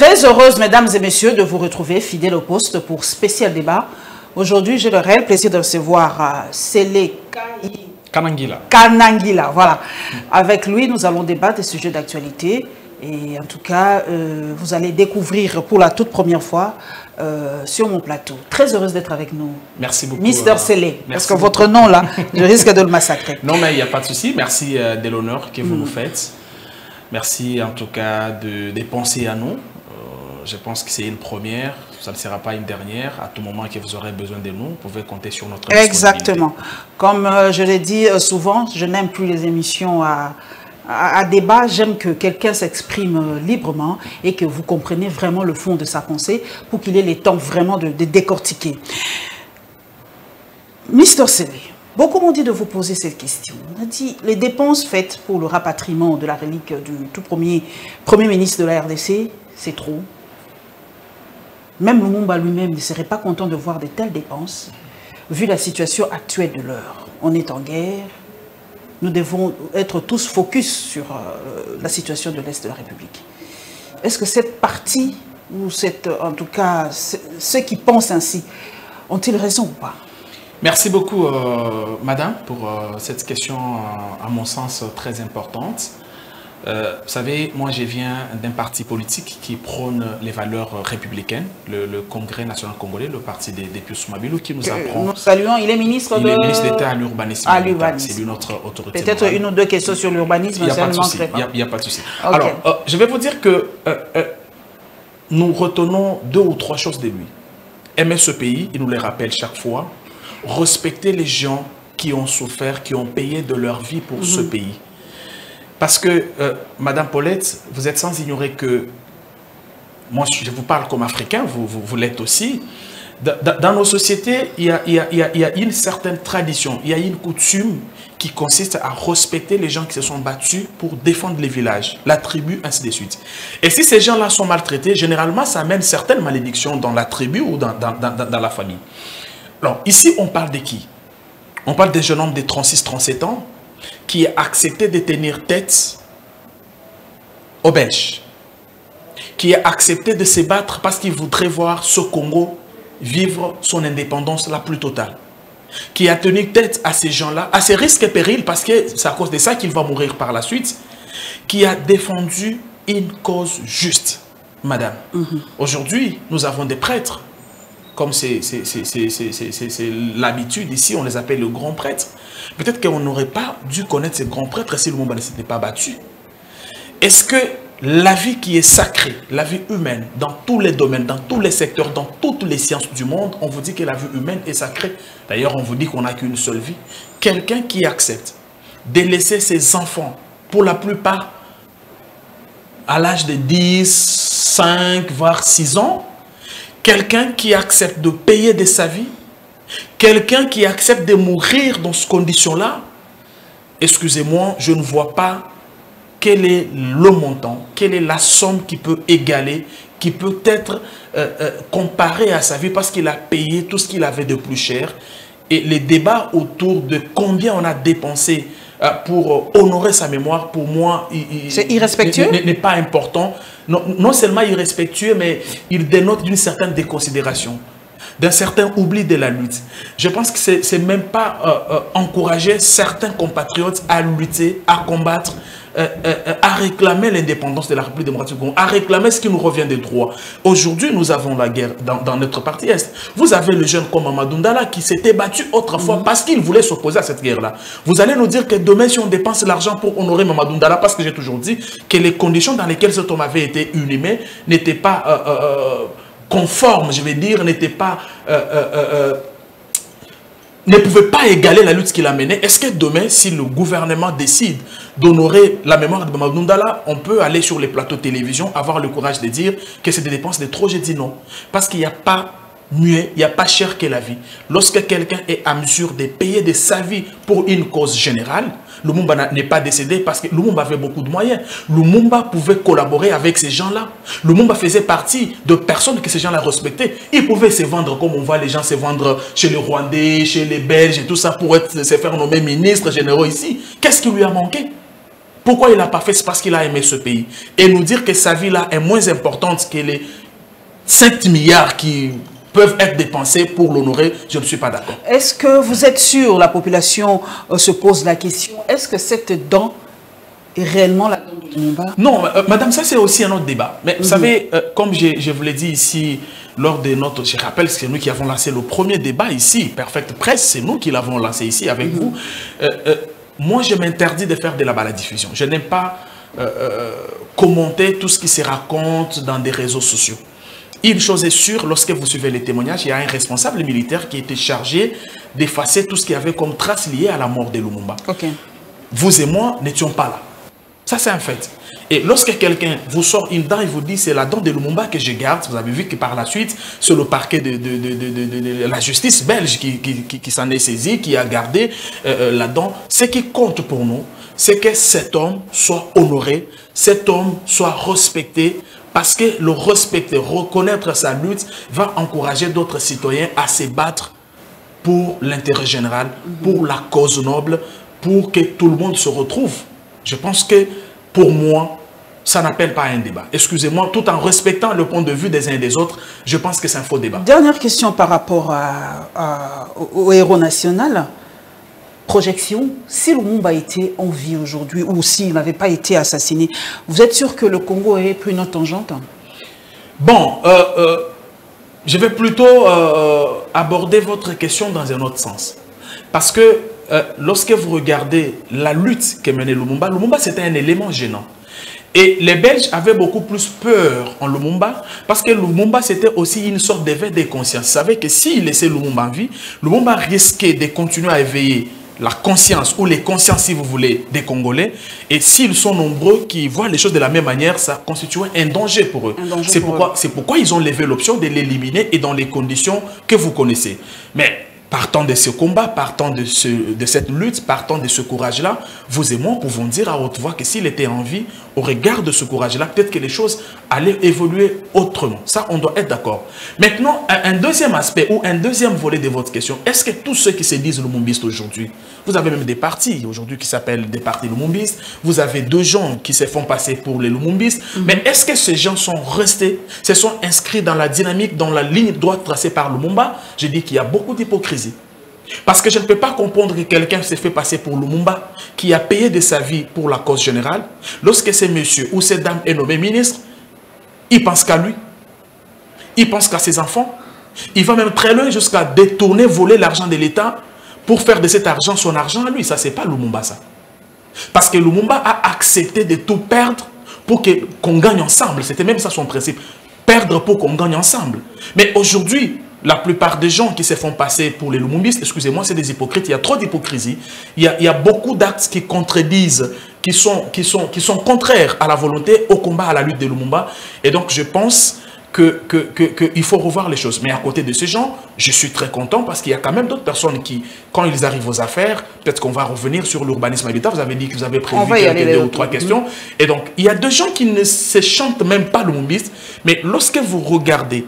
Très heureuse, mesdames et messieurs, de vous retrouver fidèles au poste pour spécial débat. Aujourd'hui, j'ai le réel plaisir de recevoir Sélé Kanangila. Voilà. Avec lui, nous allons débattre des sujets d'actualité. Et en tout cas, vous allez découvrir pour la toute première fois sur mon plateau. Très heureuse d'être avec nous. Merci beaucoup. Mister Sélé. Parce que votre nom, là, je risque de le massacrer. Non, mais il n'y a pas de souci. Merci de l'honneur que vous nous faites. Merci en tout cas de penser à nous. Je pense que c'est une première, ça ne sera pas une dernière. À tout moment que vous aurez besoin de nous, vous pouvez compter sur notre disponibilité. Exactement. Comme je l'ai dit souvent, je n'aime plus les émissions à débat. J'aime que quelqu'un s'exprime librement et que vous compreniez vraiment le fond de sa pensée pour qu'il ait le temps vraiment de décortiquer. Mister Sélé, beaucoup m'ont dit de vous poser cette question. On a dit, les dépenses faites pour le rapatriement de la relique du tout premier ministre de la RDC, c'est trop. Même Lumumba lui-même ne serait pas content de voir de telles dépenses, vu la situation actuelle de l'heure. On est en guerre, nous devons être tous focus sur la situation de l'Est de la République. Est-ce que cette partie, ou en tout cas ceux qui pensent ainsi, ont-ils raison ou pas? Merci beaucoup, madame, pour cette question, à mon sens, très importante. Vous savez, moi je viens d'un parti politique qui prône les valeurs républicaines, le Congrès national congolais, le parti des Pius Mabilou, qui nous apprend... Nous saluons, il est ministre Il est ministre d'État à l'urbanisme. C'est lui notre autorité. Peut-être une ou deux questions sur l'urbanisme, ça ne manquerait pas. Il n'y a pas de souci. Okay. Alors, je vais vous dire que nous retenons 2 ou 3 choses de lui. Aimer ce pays, il nous les rappelle chaque fois. Respecter les gens qui ont souffert, qui ont payé de leur vie pour ce pays. Parce que, Madame Paulette, vous êtes sans ignorer que, moi je vous parle comme Africain, vous l'êtes aussi, dans nos sociétés, il y a une certaine tradition, il y a une coutume qui consiste à respecter les gens qui se sont battus pour défendre les villages, la tribu, ainsi de suite. Et si ces gens-là sont maltraités, généralement ça amène certaines malédictions dans la tribu ou dans la famille. Alors, ici, on parle de qui? On parle des jeunes hommes de 36-37 ans qui a accepté de tenir tête aux Belges, qui a accepté de se battre parce qu'il voudrait voir ce Congo vivre son indépendance la plus totale, qui a tenu tête à ces gens-là, à ses risques et périls, parce que c'est à cause de ça qu'il va mourir par la suite, qui a défendu une cause juste, madame. Aujourd'hui, nous avons des prêtres, comme c'est l'habitude ici, on les appelle le grand prêtre. Peut-être qu'on n'aurait pas dû connaître ces grands prêtres si le Lumumba ne s'était pas battu. Est-ce que la vie qui est sacrée, la vie humaine, dans tous les domaines, dans tous les secteurs, dans toutes les sciences du monde, on vous dit que la vie humaine est sacrée. D'ailleurs, on vous dit qu'on n'a qu'une seule vie. Quelqu'un qui accepte de laisser ses enfants, pour la plupart, à l'âge de 10, 5, voire 6 ans, quelqu'un qui accepte de payer de sa vie, quelqu'un qui accepte de mourir dans ces conditions-là, excusez-moi, je ne vois pas quel est le montant, quelle est la somme qui peut égaler, qui peut être comparée à sa vie parce qu'il a payé tout ce qu'il avait de plus cher. Et les débats autour de combien on a dépensé pour honorer sa mémoire, pour moi, c'est irrespectueux, n'est pas important. Non seulement irrespectueux, mais il dénote d'une certaine déconsidération, d'un certain oubli de la lutte. Je pense que c'est même pas encourager certains compatriotes à lutter, à combattre, à réclamer l'indépendance de la République démocratique du Congo, à réclamer ce qui nous revient des droits. Aujourd'hui, nous avons la guerre dans notre partie Est. Vous avez le jeune comme Mamadou Ndala qui s'était battu autrefois parce qu'il voulait s'opposer à cette guerre-là. Vous allez nous dire que demain, si on dépense l'argent pour honorer Mamadou Ndala, parce que j'ai toujours dit que les conditions dans lesquelles cet homme avait été inhumé n'étaient pas conformes, je vais dire, n'étaient pas... ne pouvait pas égaler la lutte qu'il a menée. Est-ce que demain, si le gouvernement décide d'honorer la mémoire de Mamadou Ndala, on peut aller sur les plateaux de télévision, avoir le courage de dire que c'est des dépenses de trop? Je dis non. Parce qu'il n'y a pas mieux, il n'y a pas cher que la vie. Lorsque quelqu'un est à mesure de payer de sa vie pour une cause générale, Lumumba n'est pas décédé parce que Lumumba avait beaucoup de moyens. Lumumba pouvait collaborer avec ces gens-là. Lumumba faisait partie de personnes que ces gens-là respectaient. Il pouvait se vendre comme on voit les gens se vendre chez les Rwandais, chez les Belges et tout ça pour se faire nommer ministre généraux ici. Qu'est-ce qui lui a manqué? Pourquoi il n'a pas fait? C'est parce qu'il a aimé ce pays. Et nous dire que sa vie là est moins importante que les 5 milliards qui peuvent être dépensés pour l'honorer, je ne suis pas d'accord. Est-ce que vous êtes sûr, la population se pose la question, est-ce que cette dent est réellement la dent de Lumumba? Non, madame, ça c'est aussi un autre débat. Mais vous savez, comme je vous l'ai dit ici, lors de notre... Je rappelle que c'est nous qui avons lancé le premier débat ici, Perfect Press, c'est nous qui l'avons lancé ici avec vous. Moi, je m'interdis de faire de la baladiffusion. Je n'aime pas commenter tout ce qui se raconte dans des réseaux sociaux. Une chose est sûre, lorsque vous suivez les témoignages, il y a un responsable militaire qui était chargé d'effacer tout ce qu'il y avait comme trace liée à la mort de Lumumba. Vous et moi n'étions pas là. Ça, c'est un fait. Et lorsque quelqu'un vous sort une dent et vous dit c'est la dent de Lumumba que je garde, vous avez vu que par la suite, c'est le parquet de la justice belge qui s'en est saisi, qui a gardé la dent. Ce qui compte pour nous, c'est que cet homme soit honoré, cet homme soit respecté, parce que le respecter, reconnaître sa lutte va encourager d'autres citoyens à se battre pour l'intérêt général, pour la cause noble, pour que tout le monde se retrouve. Je pense que, pour moi, ça n'appelle pas à un débat. Excusez-moi, tout en respectant le point de vue des uns et des autres, je pense que c'est un faux débat. Dernière question par rapport au héros national. Projection, si Lumumba était en vie aujourd'hui ou s'il n'avait pas été assassiné, vous êtes sûr que le Congo aurait pris une autre tangente? Bon, je vais plutôt aborder votre question dans un autre sens. Parce que lorsque vous regardez la lutte que menait Lumumba, Lumumba c'était un élément gênant. Et les Belges avaient beaucoup plus peur en Lumumba parce que Lumumba c'était aussi une sorte d'éveil de conscience. Ils savaient que s'ils laissaient Lumumba en vie, Lumumba risquait de continuer à éveiller la conscience ou les consciences, si vous voulez, des Congolais. Et s'ils sont nombreux qui voient les choses de la même manière, ça constitue un danger pour eux. C'est pourquoi ils ont levé l'option de l'éliminer et dans les conditions que vous connaissez. Mais partant de ce combat, partant de cette lutte, partant de ce courage-là, vous et moi pouvons dire à haute voix que s'il était en vie, au regard de ce courage-là, peut-être que les choses allaient évoluer autrement. Ça, on doit être d'accord. Maintenant, un deuxième aspect ou un deuxième volet de votre question, est-ce que tous ceux qui se disent lumumbistes aujourd'hui, vous avez même des partis aujourd'hui qui s'appellent des partis lumumbistes, vous avez deux gens qui se font passer pour les lumumbistes, mais est-ce que ces gens sont restés, se sont inscrits dans la dynamique, dans la ligne droite tracée par Lumumba? Je dis qu'il y a beaucoup d'hypocrisie. Parce que je ne peux pas comprendre que quelqu'un s'est fait passer pour Lumumba, qui a payé de sa vie pour la cause générale. Lorsque ce monsieur ou cette dame est nommé ministre, il pense qu'à lui. Il pense qu'à ses enfants. Il va même très loin jusqu'à détourner, voler l'argent de l'État pour faire de cet argent son argent à lui. Ça, c'est pas Lumumba, ça. Parce que Lumumba a accepté de tout perdre pour qu'on gagne ensemble. C'était même ça son principe. Perdre pour qu'on gagne ensemble. Mais aujourd'hui, la plupart des gens qui se font passer pour les lumumbistes, excusez-moi, c'est des hypocrites. Il y a trop d'hypocrisie. Il y a beaucoup d'actes qui contredisent, qui sont contraires à la volonté, au combat, à la lutte de Lumumba. Et donc, je pense qu'il faut revoir les choses. Mais à côté de ces gens, je suis très content parce qu'il y a quand même d'autres personnes qui, quand ils arrivent aux affaires, peut-être qu'on va revenir sur l'urbanisme habitat. Vous avez dit que vous avez prévu quelques 2 ou 3 questions. Et donc, il y a des gens qui ne se chantent même pas lumumbistes. Mais lorsque vous regardez,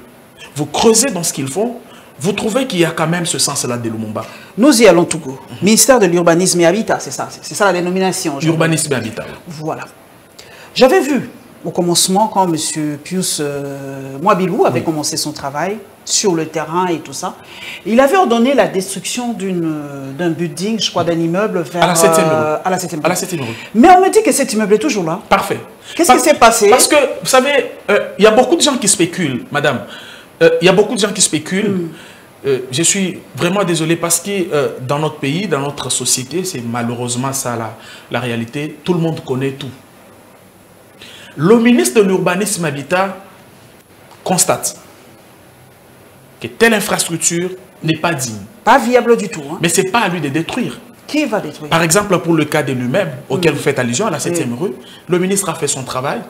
vous creusez dans ce qu'ils font, vous trouvez qu'il y a quand même ce sens-là de Lumumba. Nous y allons tout court. Ministère de l'Urbanisme et Habitat, c'est ça la dénomination. Urbanisme et Habitat. Voilà. J'avais vu au commencement, quand M. Pius Mwabilou avait commencé son travail sur le terrain et tout ça, il avait ordonné la destruction d'un building, je crois, d'un immeuble vers... À la 7e rue. À la 7e rue. Rue. Mais on me dit que cet immeuble est toujours là. Parfait. Qu'est-ce qui s'est passé? Parce que, vous savez, il y a beaucoup de gens qui spéculent, madame. Il y a beaucoup de gens qui spéculent. Je suis vraiment désolé parce que dans notre pays, dans notre société, c'est malheureusement ça la réalité, tout le monde connaît tout. Le ministre de l'Urbanisme Habitat constate que telle infrastructure n'est pas digne. Pas viable du tout. Hein. Mais ce n'est pas à lui de détruire. Qui va détruire? Par exemple, pour le cas de l'immeuble auquel vous faites allusion, à la 7e rue, le ministre a fait son travail.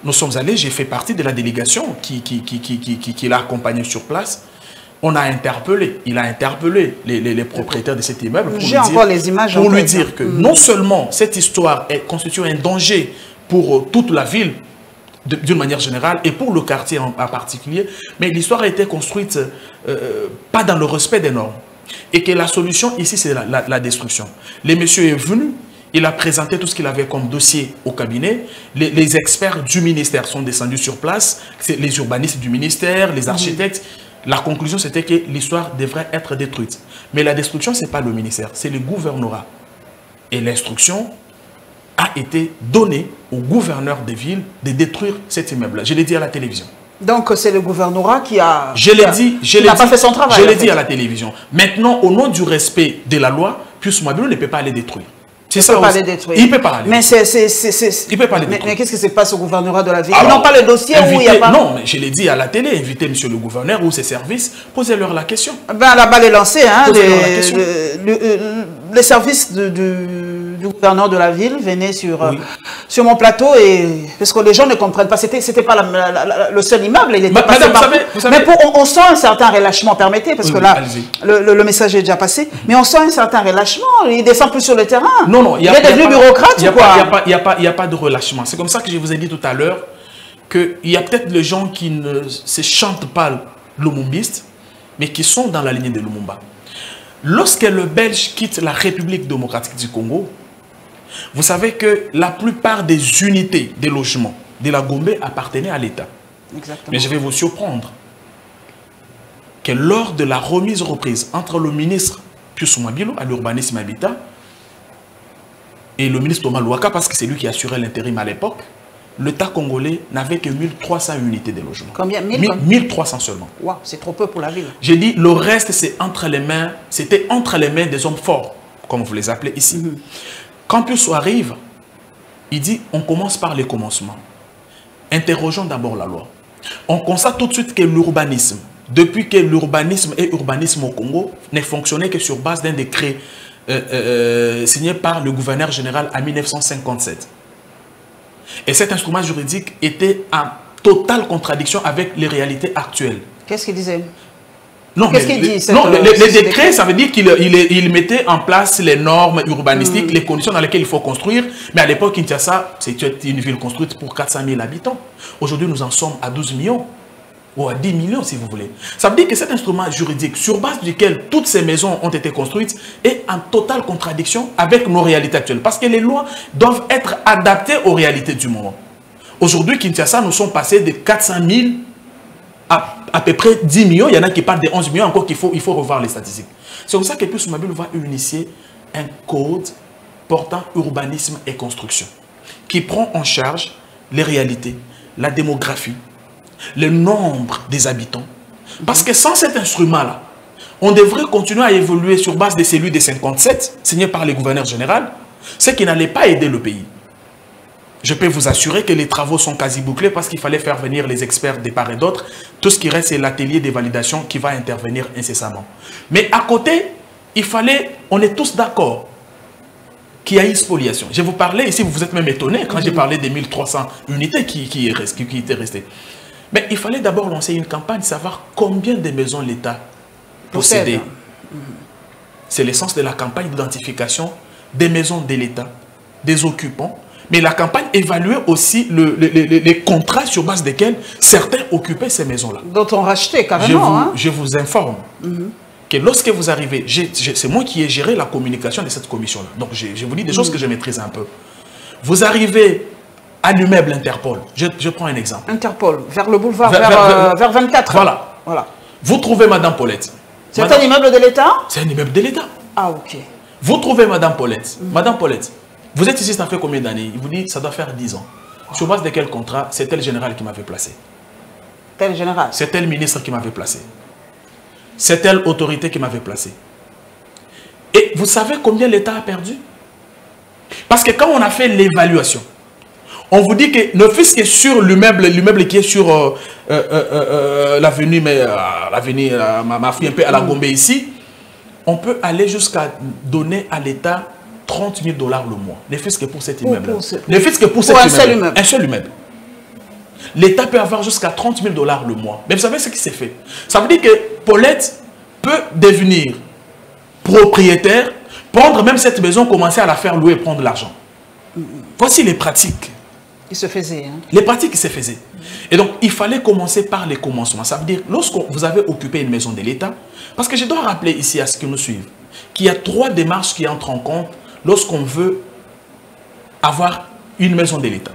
Nous sommes allés, j'ai fait partie de la délégation qui l'a accompagné sur place. On a interpellé, il a interpellé les propriétaires de cet immeuble pour lui dire que non seulement cette histoire constitue un danger pour toute la ville, d'une manière générale, et pour le quartier en particulier, mais l'histoire a été construite pas dans le respect des normes. Et que la solution ici, c'est la destruction. Le monsieur est venu, Il a présenté tout ce qu'il avait comme dossier au cabinet. Les experts du ministère sont descendus sur place, les urbanistes du ministère, les architectes. La conclusion, c'était que l'histoire devrait être détruite. Mais la destruction, ce n'est pas le ministère, c'est le gouvernorat. Et l'instruction a été donnée au gouverneur des villes de détruire cet immeuble-là. Je l'ai dit à la télévision. Donc, c'est le gouvernorat qui a... n'a pas fait son travail. Je l'ai dit à la télévision. Maintenant, au nom du respect de la loi, Pius Mabilo ne peut pas les détruire. Il ne peut pas les détruire. Il ne peut pas les détruire. Il peut pas les détruire. Mais qu'est-ce qui se passe au gouvernorat de la ville? Alors, ils n'ont pas le dossier où il n'y a pas... Non, mais je l'ai dit à la télé, invitez monsieur le gouverneur ou ses services, posez-leur la question. Ben, la balle est lancée. Hein, les services du gouverneur de la ville venaient sur mon plateau, parce que les gens ne comprennent pas. C'était pas le seul immeuble, il était passé par... Mais on sent un certain relâchement, permettez, parce que là, le message est déjà passé, mais on sent un certain relâchement, il descend plus sur le terrain. Non, il est devenu bureaucrate ou quoi? Il n'y a pas de relâchement. C'est comme ça que je vous ai dit tout à l'heure qu'il y a peut-être les gens qui ne se chantent pas lumumbistes, mais qui sont dans la lignée de Lumumba. Lorsque le Belge quitte la République démocratique du Congo, vous savez que la plupart des unités des logements de la Gombe appartenaient à l'État. Mais je vais vous surprendre que lors de la remise-reprise entre le ministre Pius Mabilo à l'urbanisme habitat et le ministre Thomas Louaka, parce que c'est lui qui assurait l'intérim à l'époque, l'État congolais n'avait que 1300 unités de logements. Combien? 1300 seulement. Wow, c'est trop peu pour la ville. J'ai dit, le reste, c'était entre les mains des hommes forts, comme vous les appelez ici. Quand Pius arrive, il dit, on commence par les commencements. Interrogeons d'abord la loi. On constate tout de suite que l'urbanisme, depuis que l'urbanisme et urbanisme au Congo, ne fonctionnait que sur base d'un décret signé par le gouverneur général en 1957. Et cet instrument juridique était en totale contradiction avec les réalités actuelles. Qu'est-ce qu'il disait? Non, qu'est-ce qu'il dit? Les décrets, ça veut dire qu'il mettait en place les normes urbanistiques, les conditions dans lesquelles il faut construire. Mais à l'époque, Kinshasa, c'était une ville construite pour 400 000 habitants. Aujourd'hui, nous en sommes à 12 millions. Ou à 10 millions, si vous voulez. Ça veut dire que cet instrument juridique, sur base duquel toutes ces maisons ont été construites, est en totale contradiction avec nos réalités actuelles. Parce que les lois doivent être adaptées aux réalités du moment. Aujourd'hui, Kinshasa, nous sommes passés de 400 000 à peu près 10 millions. Il y en a qui parlent de 11 millions, encore qu'il faut revoir les statistiques. C'est comme ça que Pius Mabilo va initier un code portant urbanisme et construction, qui prend en charge les réalités, la démographie, le nombre des habitants. Parce que sans cet instrument-là, on devrait continuer à évoluer sur base de celui de 57, signé par le gouverneur général, ce qui n'allait pas aider le pays. Je peux vous assurer que les travaux sont quasi bouclés parce qu'il fallait faire venir les experts de part et d'autre. Tout ce qui reste, c'est l'atelier de validation qui va intervenir incessamment. Mais à côté, il fallait, on est tous d'accord, qu'il y a une spoliation. Je vous parlais, ici vous vous êtes même étonné quand j'ai parlé des 1300 unités qui étaient restées. Mais il fallait d'abord lancer une campagne, savoir combien de maisons l'État possédait. C'est l'essence de la campagne d'identification des maisons de l'État, des occupants. Mais la campagne évaluait aussi les contrats sur base desquels certains occupaient ces maisons-là. D'autres ont racheté carrément. Je vous informe que lorsque vous arrivez, c'est moi qui ai géré la communication de cette commission-là. Donc je vous dis des choses que je maîtrise un peu. Vous arrivez à l'immeuble Interpol. Je prends un exemple. Interpol, vers le boulevard, vers 24. Voilà. Vous trouvez Madame Paulette. C'est un immeuble de l'État? C'est un immeuble de l'État. Ah, ok. Vous trouvez Madame Paulette. Madame Paulette, vous êtes ici, ça fait combien d'années? Il vous dit, ça doit faire 10 ans. Sur base de quel contrat? C'est tel général qui m'avait placé. Tel général? C'est tel ministre qui m'avait placé. C'est telle autorité qui m'avait placé. Et vous savez combien l'État a perdu? Parce que quand on a fait l'évaluation, on vous dit que ne fût-ce que sur l'immeuble qui est sur l'avenue, ma fille un peu à la Gombe ici, on peut aller jusqu'à donner à l'État 30 000 $ le mois. Ne fût-ce que pour cet immeuble. Ne fût-ce que pour cet immeuble. Un seul immeuble. L'État peut avoir jusqu'à 30 000 $ le mois. Mais vous savez ce qui s'est fait? Ça veut dire que Paulette peut devenir propriétaire, prendre même cette maison, commencer à la faire louer et prendre l'argent. Voici les pratiques. Qui se faisaient. Hein? Les pratiques qui se faisaient. Et donc, il fallait commencer par les commencements. Ça veut dire, lorsque vous avez occupé une maison de l'État, parce que je dois rappeler ici à ceux qui nous suivent, qu'il y a 3 démarches qui entrent en compte lorsqu'on veut avoir une maison de l'État.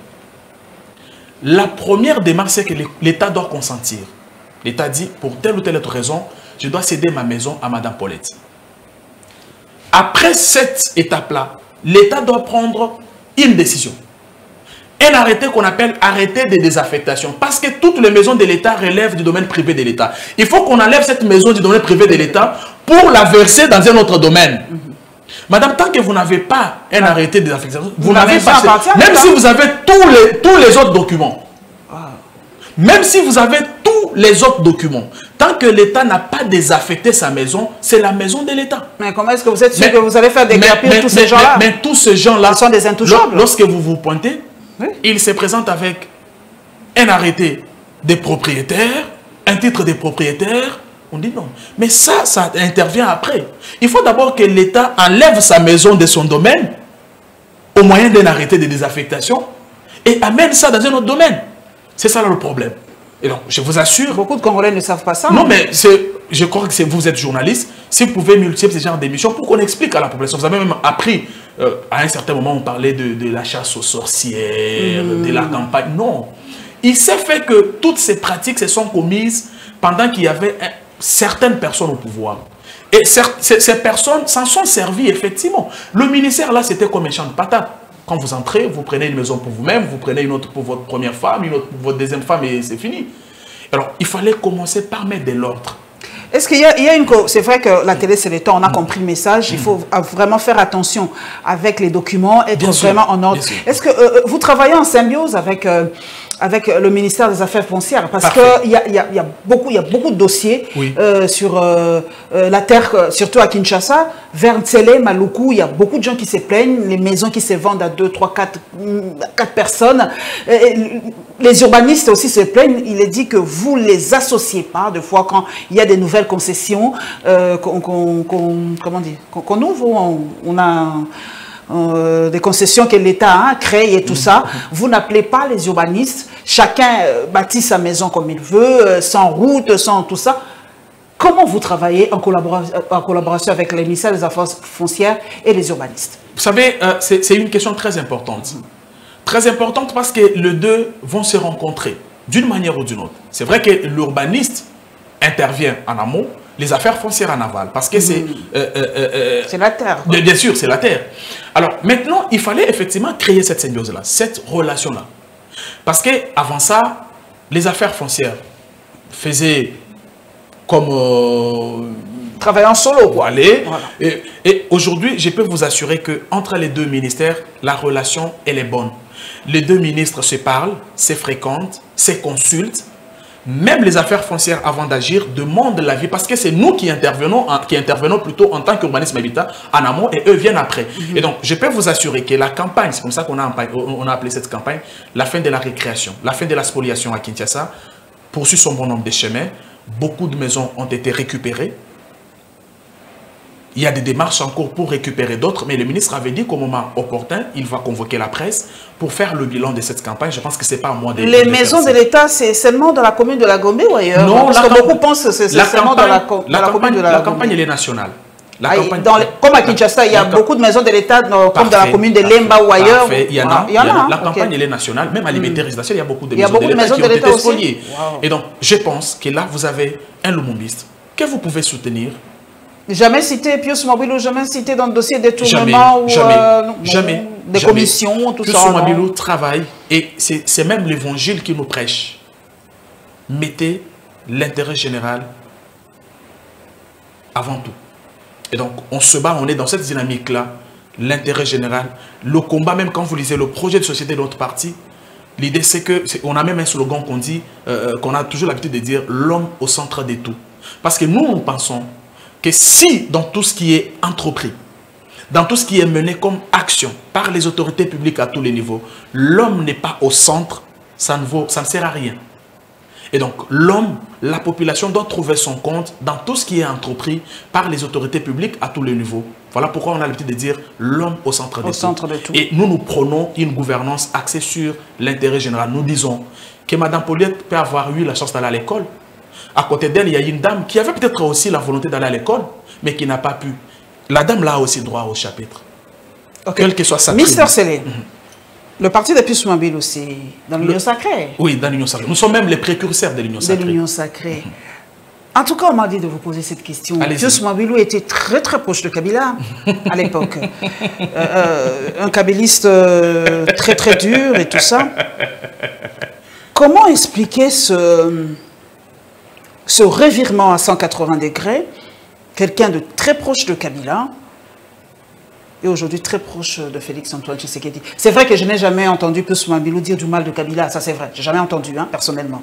La première démarche, c'est que l'État doit consentir. L'État dit, pour telle ou telle autre raison, je dois céder ma maison à Madame Paulette. Après cette étape-là, l'État doit prendre une décision. Un arrêté qu'on appelle arrêté de désaffectation. Parce que toutes les maisons de l'État relèvent du domaine privé de l'État. Il faut qu'on enlève cette maison du domaine privé de l'État pour la verser dans un autre domaine. Madame, tant que vous n'avez pas un arrêté de désaffectation, vous n'avez pas... Même si vous avez tous les autres documents. Même si vous avez tous les autres documents, tant que l'État n'a pas désaffecté sa maison, c'est la maison de l'État. Mais comment est-ce que vous êtes sûr que vous allez faire déguerpir tous ces gens-là? Mais tous ces gens-là, ce sont des intouchables. Lorsque vous vous pointez, oui, ils se présentent avec un arrêté des propriétaires, un titre des propriétaires. On dit non. Mais ça intervient après. Il faut d'abord que l'État enlève sa maison de son domaine au moyen d'un arrêté de désaffectation et amène ça dans un autre domaine. C'est ça là le problème. Et donc, je vous assure... Beaucoup de Congolais ne savent pas ça. Non, mais je crois que vous êtes journaliste. Si vous pouvez multiplier ce genre d'émissions pour qu'on explique à la population. Vous avez même appris, à un certain moment, on parlait de la chasse aux sorcières, de la campagne. Non. Il s'est fait que toutes ces pratiques se sont commises pendant qu'il y avait certaines personnes au pouvoir. Et ces personnes s'en sont servies, effectivement. Le ministère, là, c'était comme un champ de patates. Quand vous entrez, vous prenez une maison pour vous-même, vous prenez une autre pour votre première femme, une autre pour votre deuxième femme et c'est fini. Alors, il fallait commencer par mettre de l'ordre. Est-ce qu'il y a une... C'est vrai que la télé, c'est le temps, on a compris le message. Il faut vraiment faire attention avec les documents, être vraiment en ordre. Est-ce que vous travaillez en symbiose avec le ministère des Affaires foncières? Parce qu'il y a beaucoup de dossiers sur la terre, surtout à Kinshasa, vers Ntsele, Maluku, il y a beaucoup de gens qui se plaignent, les maisons qui se vendent à 2, 3, 4 personnes. Les urbanistes aussi se plaignent. Il est dit que vous ne les associez pas, de fois quand il y a des nouvelles concessions qu'on ouvre, on a des concessions que l'État crée et tout ça. Vous n'appelez pas les urbanistes. Chacun bâtit sa maison comme il veut, sans route, sans tout ça. Comment vous travaillez en collaboration avec les ministères des Affaires foncières et les urbanistes? Vous savez, c'est une question très importante. Très importante parce que les deux vont se rencontrer d'une manière ou d'une autre. C'est vrai que l'urbaniste intervient en amont, les affaires foncières en aval, parce que c'est... c'est la terre. Bien sûr, c'est la terre. Alors, maintenant, il fallait effectivement créer cette symbiose-là, cette relation-là. Parce qu'avant ça, les affaires foncières faisaient comme... travailler en solo. Voilà. Et aujourd'hui, je peux vous assurer qu'entre les deux ministères, la relation, elle est bonne. Les deux ministres se parlent, se fréquentent, se consultent. Même les affaires foncières, avant d'agir, demandent l'avis parce que c'est nous qui intervenons plutôt en tant qu'urbanisme habitat en amont et eux viennent après. Et donc, je peux vous assurer que la campagne, c'est comme ça qu'on a appelé cette campagne, la fin de la récréation, la fin de la spoliation à Kinshasa, poursuit son bon nombre de chemins. Beaucoup de maisons ont été récupérées. Il y a des démarches en cours pour récupérer d'autres, mais le ministre avait dit qu'au moment opportun, il va convoquer la presse pour faire le bilan de cette campagne. Je pense que ce n'est pas à moi de... Les maisons de l'État, c'est seulement dans la commune de la Gombe ou ailleurs? Non, parce que beaucoup pensent que c'est seulement dans la commune de la Gombe. La campagne, elle est nationale. Comme à Kinshasa, il y a beaucoup de maisons de l'État, comme dans la commune de Lemba ou ailleurs. Il y en a. La campagne, elle est nationale. Même à Liberté résidentielle, il y a beaucoup de maisons de l'État qui ont été spoliées. Et donc, je pense que là, vous avez un lumumbiste que vous pouvez soutenir. Jamais cité Pius Mobilou, jamais cité dans le dossier de détournement ou jamais, des commissions, tout ça. Pius Mobilou travaille et c'est même l'évangile qui nous prêche. Mettez l'intérêt général avant tout. Et donc, on se bat, on est dans cette dynamique-là, l'intérêt général, le combat, même quand vous lisez le projet de société de notre parti, l'idée c'est que, on a même un slogan qu'on dit, qu'on a toujours l'habitude de dire, l'homme au centre de tout. Parce que nous pensons que si dans tout ce qui est entrepris, dans tout ce qui est mené comme action par les autorités publiques à tous les niveaux, l'homme n'est pas au centre, ça ne sert à rien. Et donc l'homme, la population doit trouver son compte dans tout ce qui est entrepris par les autorités publiques à tous les niveaux. Voilà pourquoi on a l'habitude de dire l'homme au centre de tout. Et nous prenons une gouvernance axée sur l'intérêt général. Nous disons que Mme Paulette peut avoir eu la chance d'aller à l'école. À côté d'elle, il y a une dame qui avait peut-être aussi la volonté d'aller à l'école, mais qui n'a pas pu. La dame là a aussi droit au chapitre. Quelle que soit sa tribu. Mister Sélé, Le parti de Pius Mabilo, c'est dans l'Union sacrée. Oui, dans l'Union sacrée. Nous sommes même les précurseurs de l'Union sacrée. De l'Union sacrée. En tout cas, on m'a dit de vous poser cette question. Pius Mabilo était très très proche de Kabila à l'époque. Un kabyliste très très dur et tout ça. Comment expliquer ce revirement à 180 degrés? Quelqu'un de très proche de Kabila et aujourd'hui très proche de Félix-Antoine Tshisekedi. C'est vrai que je n'ai jamais entendu Pius Mabilo dire du mal de Kabila, ça c'est vrai, j'ai jamais entendu, hein, personnellement.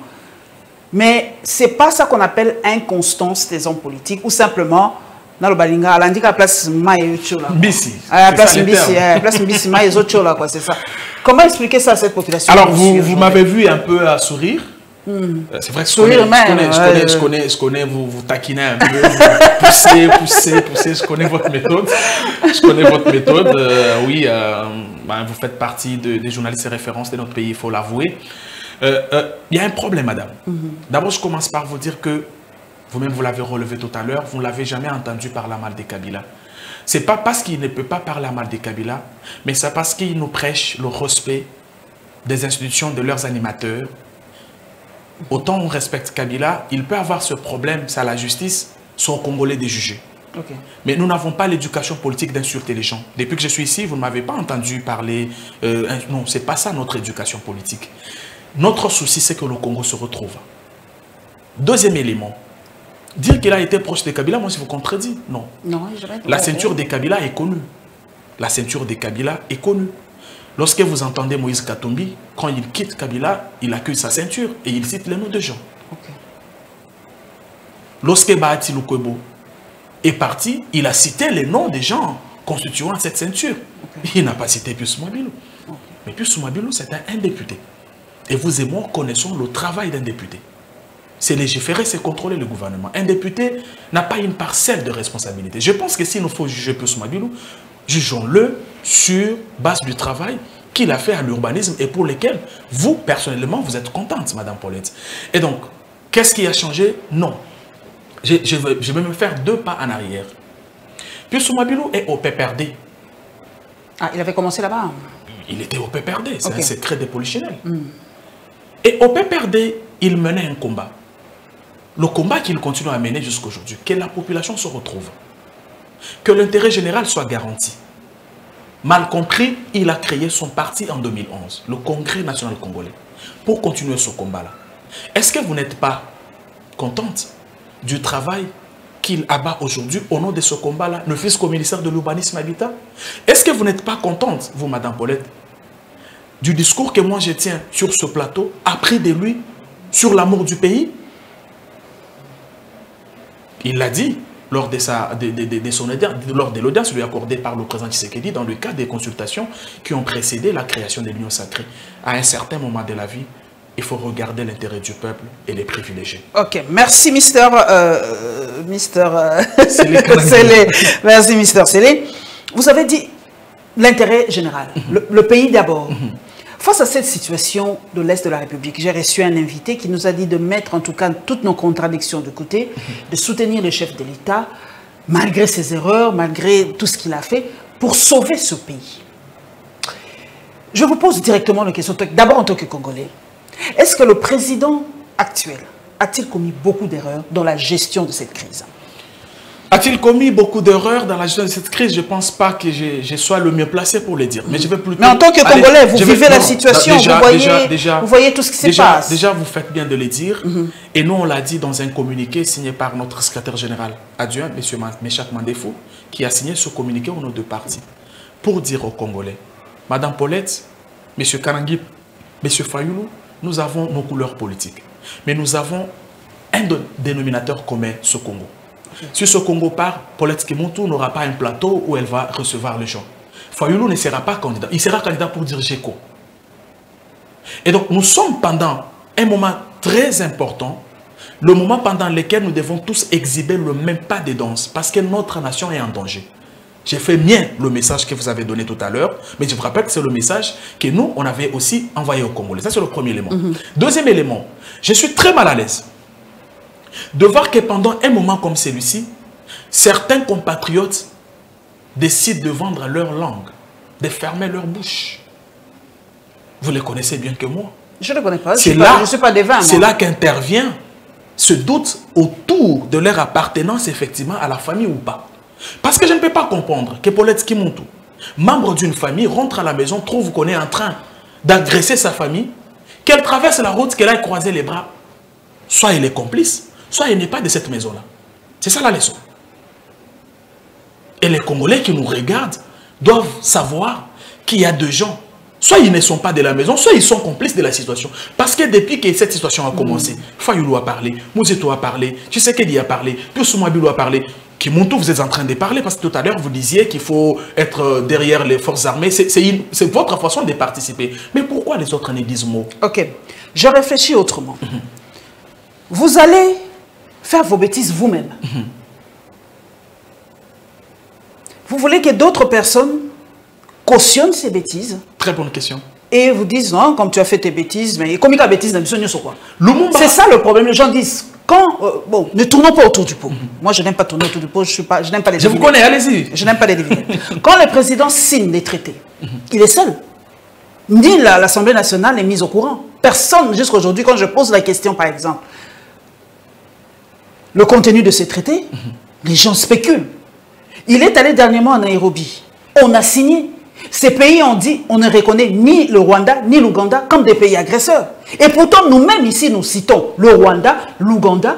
Mais c'est pas ça qu'on appelle inconstance des hommes politiques, ou simplement, dans le Balinga, à l'indique à la place Maïochola. Mbisi. À la place Mbisi, Maïochola, quoi, c'est ça. Comment expliquer ça à cette population? Alors, vous m'avez vu un peu à sourire. C'est vrai que je connais, vous taquinez un peu, vous poussez, je connais votre méthode. Oui, vous faites partie des journalistes et références de notre pays, il faut l'avouer. Il y a un problème, madame. D'abord, je commence par vous dire que, vous-même vous l'avez relevé tout à l'heure, vous ne l'avez jamais entendu parler mal des Kabila. Ce n'est pas parce qu'il ne peut pas parler mal des Kabila, mais c'est parce qu'il nous prêche le respect des institutions, de leurs animateurs. Autant on respecte Kabila, il peut avoir ce problème, c'est à la justice, sont aux Congolais des jugés. Okay. Mais nous n'avons pas l'éducation politique d'insulter les gens. Depuis que je suis ici, vous ne m'avez pas entendu parler... non, ce n'est pas ça notre éducation politique. Notre souci, c'est que le Congo se retrouve. Deuxième élément, dire qu'il a été proche de Kabila, moi je vous contredis. Non. La ceinture des Kabila est connue. La ceinture des Kabila est connue. Lorsque vous entendez Moïse Katumbi, quand il quitte Kabila, il accuse sa ceinture et il cite les noms de gens. Okay. Lorsque Bahati Lukwebo est parti, il a cité les noms des gens constituant cette ceinture. Okay. Il n'a pas cité Pius Mabilo. Okay. Mais Pius Mabilo, c'est un député. Et vous et moi connaissons le travail d'un député. C'est légiférer, c'est contrôler le gouvernement. Un député n'a pas une parcelle de responsabilité. Je pense que s'il nous faut juger Pius Mabilo, jugeons-le sur base du travail qu'il a fait à l'urbanisme et pour lequel vous, personnellement, vous êtes contente, Madame Paulette. Et donc, qu'est-ce qui a changé? Non. Je vais me faire 2 pas en arrière. Pius Mabilo est au PPRD. Ah, il avait commencé là-bas? Il était au PPRD, c'est un secret des polichinelles. Et au PPRD, il menait un combat. Le combat qu'il continue à mener jusqu'à aujourd'hui, que la population se retrouve. Que l'intérêt général soit garanti. Mal compris, il a créé son parti en 2011, le Congrès national congolais, pour continuer ce combat-là. Est-ce que vous n'êtes pas contente du travail qu'il abat aujourd'hui au nom de ce combat-là, ne fût-ce qu'au ministère de l'Urbanisme et Habitat? Est-ce que vous n'êtes pas contente, vous, Madame Paulette, du discours que moi je tiens sur ce plateau, appris de lui, sur l'amour du pays? Il l'a dit lors de l'audience lui accordée par le président Tshisekedi dans le cadre des consultations qui ont précédé la création de l'Union sacrée. À un certain moment de la vie, il faut regarder l'intérêt du peuple et les privilégiés. Ok, merci Mister Sélé. Merci Mister Sélé. Vous avez dit l'intérêt général, le pays d'abord. Face à cette situation de l'Est de la République, j'ai reçu un invité qui nous a dit de mettre en tout cas toutes nos contradictions de côté, de soutenir le chef de l'État, malgré ses erreurs, malgré tout ce qu'il a fait, pour sauver ce pays. Je vous pose directement la question, d'abord en tant que Congolais. Est-ce que le président actuel a-t-il commis beaucoup d'erreurs dans la gestion de cette crise? A-t-il commis beaucoup d'erreurs dans la gestion de cette crise? Je ne pense pas que je sois le mieux placé pour le dire. Mais je vais plutôt... Mais en tant que Congolais, vous vivez la situation, vous voyez tout ce qui se passe. Déjà, vous faites bien de le dire. Et nous, on l'a dit dans un communiqué signé par notre secrétaire général adjoint, M. Méchak Mandefou, qui a signé ce communiqué au nom de parti, pour dire aux Congolais, Madame Paulette, M. Karangui, M. Fayoulou, nous avons nos couleurs politiques. Mais nous avons un dénominateur commun, ce Congo. Si ce Congo part, Paulette Kemontu n'aura pas un plateau où elle va recevoir les gens. Fayoulou ne sera pas candidat. Il sera candidat pour dire GECO. Et donc, nous sommes pendant un moment très important, le moment pendant lequel nous devons tous exhiber le même pas de danse, parce que notre nation est en danger. J'ai fait mien le message que vous avez donné tout à l'heure, mais je vous rappelle que c'est le message que nous, on avait aussi envoyé au Congolais. Ça, c'est le premier élément. Deuxième élément, je suis très mal à l'aise de voir que pendant un moment comme celui-ci, certains compatriotes décident de vendre leur langue, de fermer leur bouche. Vous les connaissez bien que moi. Je ne les connais pas. Je ne suis pas devin. C'est là qu'intervient ce doute autour de leur appartenance effectivement à la famille ou pas. Parce que je ne peux pas comprendre que Paulette Kimontou, membre d'une famille, rentre à la maison, trouve qu'on est en train d'agresser sa famille, qu'elle traverse la route, qu'elle aille croiser les bras. Soit elle est complice, soit elle n'est pas de cette maison-là. C'est ça la leçon. Et les Congolais qui nous regardent doivent savoir qu'il y a deux gens. Soit ils ne sont pas de la maison, soit ils sont complices de la situation. Parce que depuis que cette situation a commencé, Fayoulou a parlé, Mouzeto a parlé, Tshisekedi a parlé, Piosoumabilou a parlé, Kimontou, vous êtes en train de parler, parce que tout à l'heure, vous disiez qu'il faut être derrière les forces armées. C'est votre façon de participer. Mais pourquoi les autres ne disent mot? Ok. Je réfléchis autrement. Vous allez faire vos bêtises vous-même. Vous voulez que d'autres personnes cautionnent ces bêtises? Très bonne question. Et vous disent, non, comme tu as fait tes bêtises, mais comme il y a bêtises, sur quoi? C'est ça le problème. Les gens disent, quand, bon, ne tournons pas autour du pot. Moi, je n'aime pas tourner autour du pot, je n'aime pas les Je vous connais, allez-y. Je n'aime pas les deviner. Quand le président signe les traités, il est seul. Ni l'Assemblée nationale n'est mise au courant. Personne, jusqu'à aujourd'hui, quand je pose la question, par exemple, le contenu de ces traités, les gens spéculent. Il est allé dernièrement en Nairobi. On a signé. Ces pays ont dit, on ne reconnaît ni le Rwanda, ni l'Ouganda comme des pays agresseurs. Et pourtant, nous-mêmes ici, nous citons le Rwanda, l'Ouganda,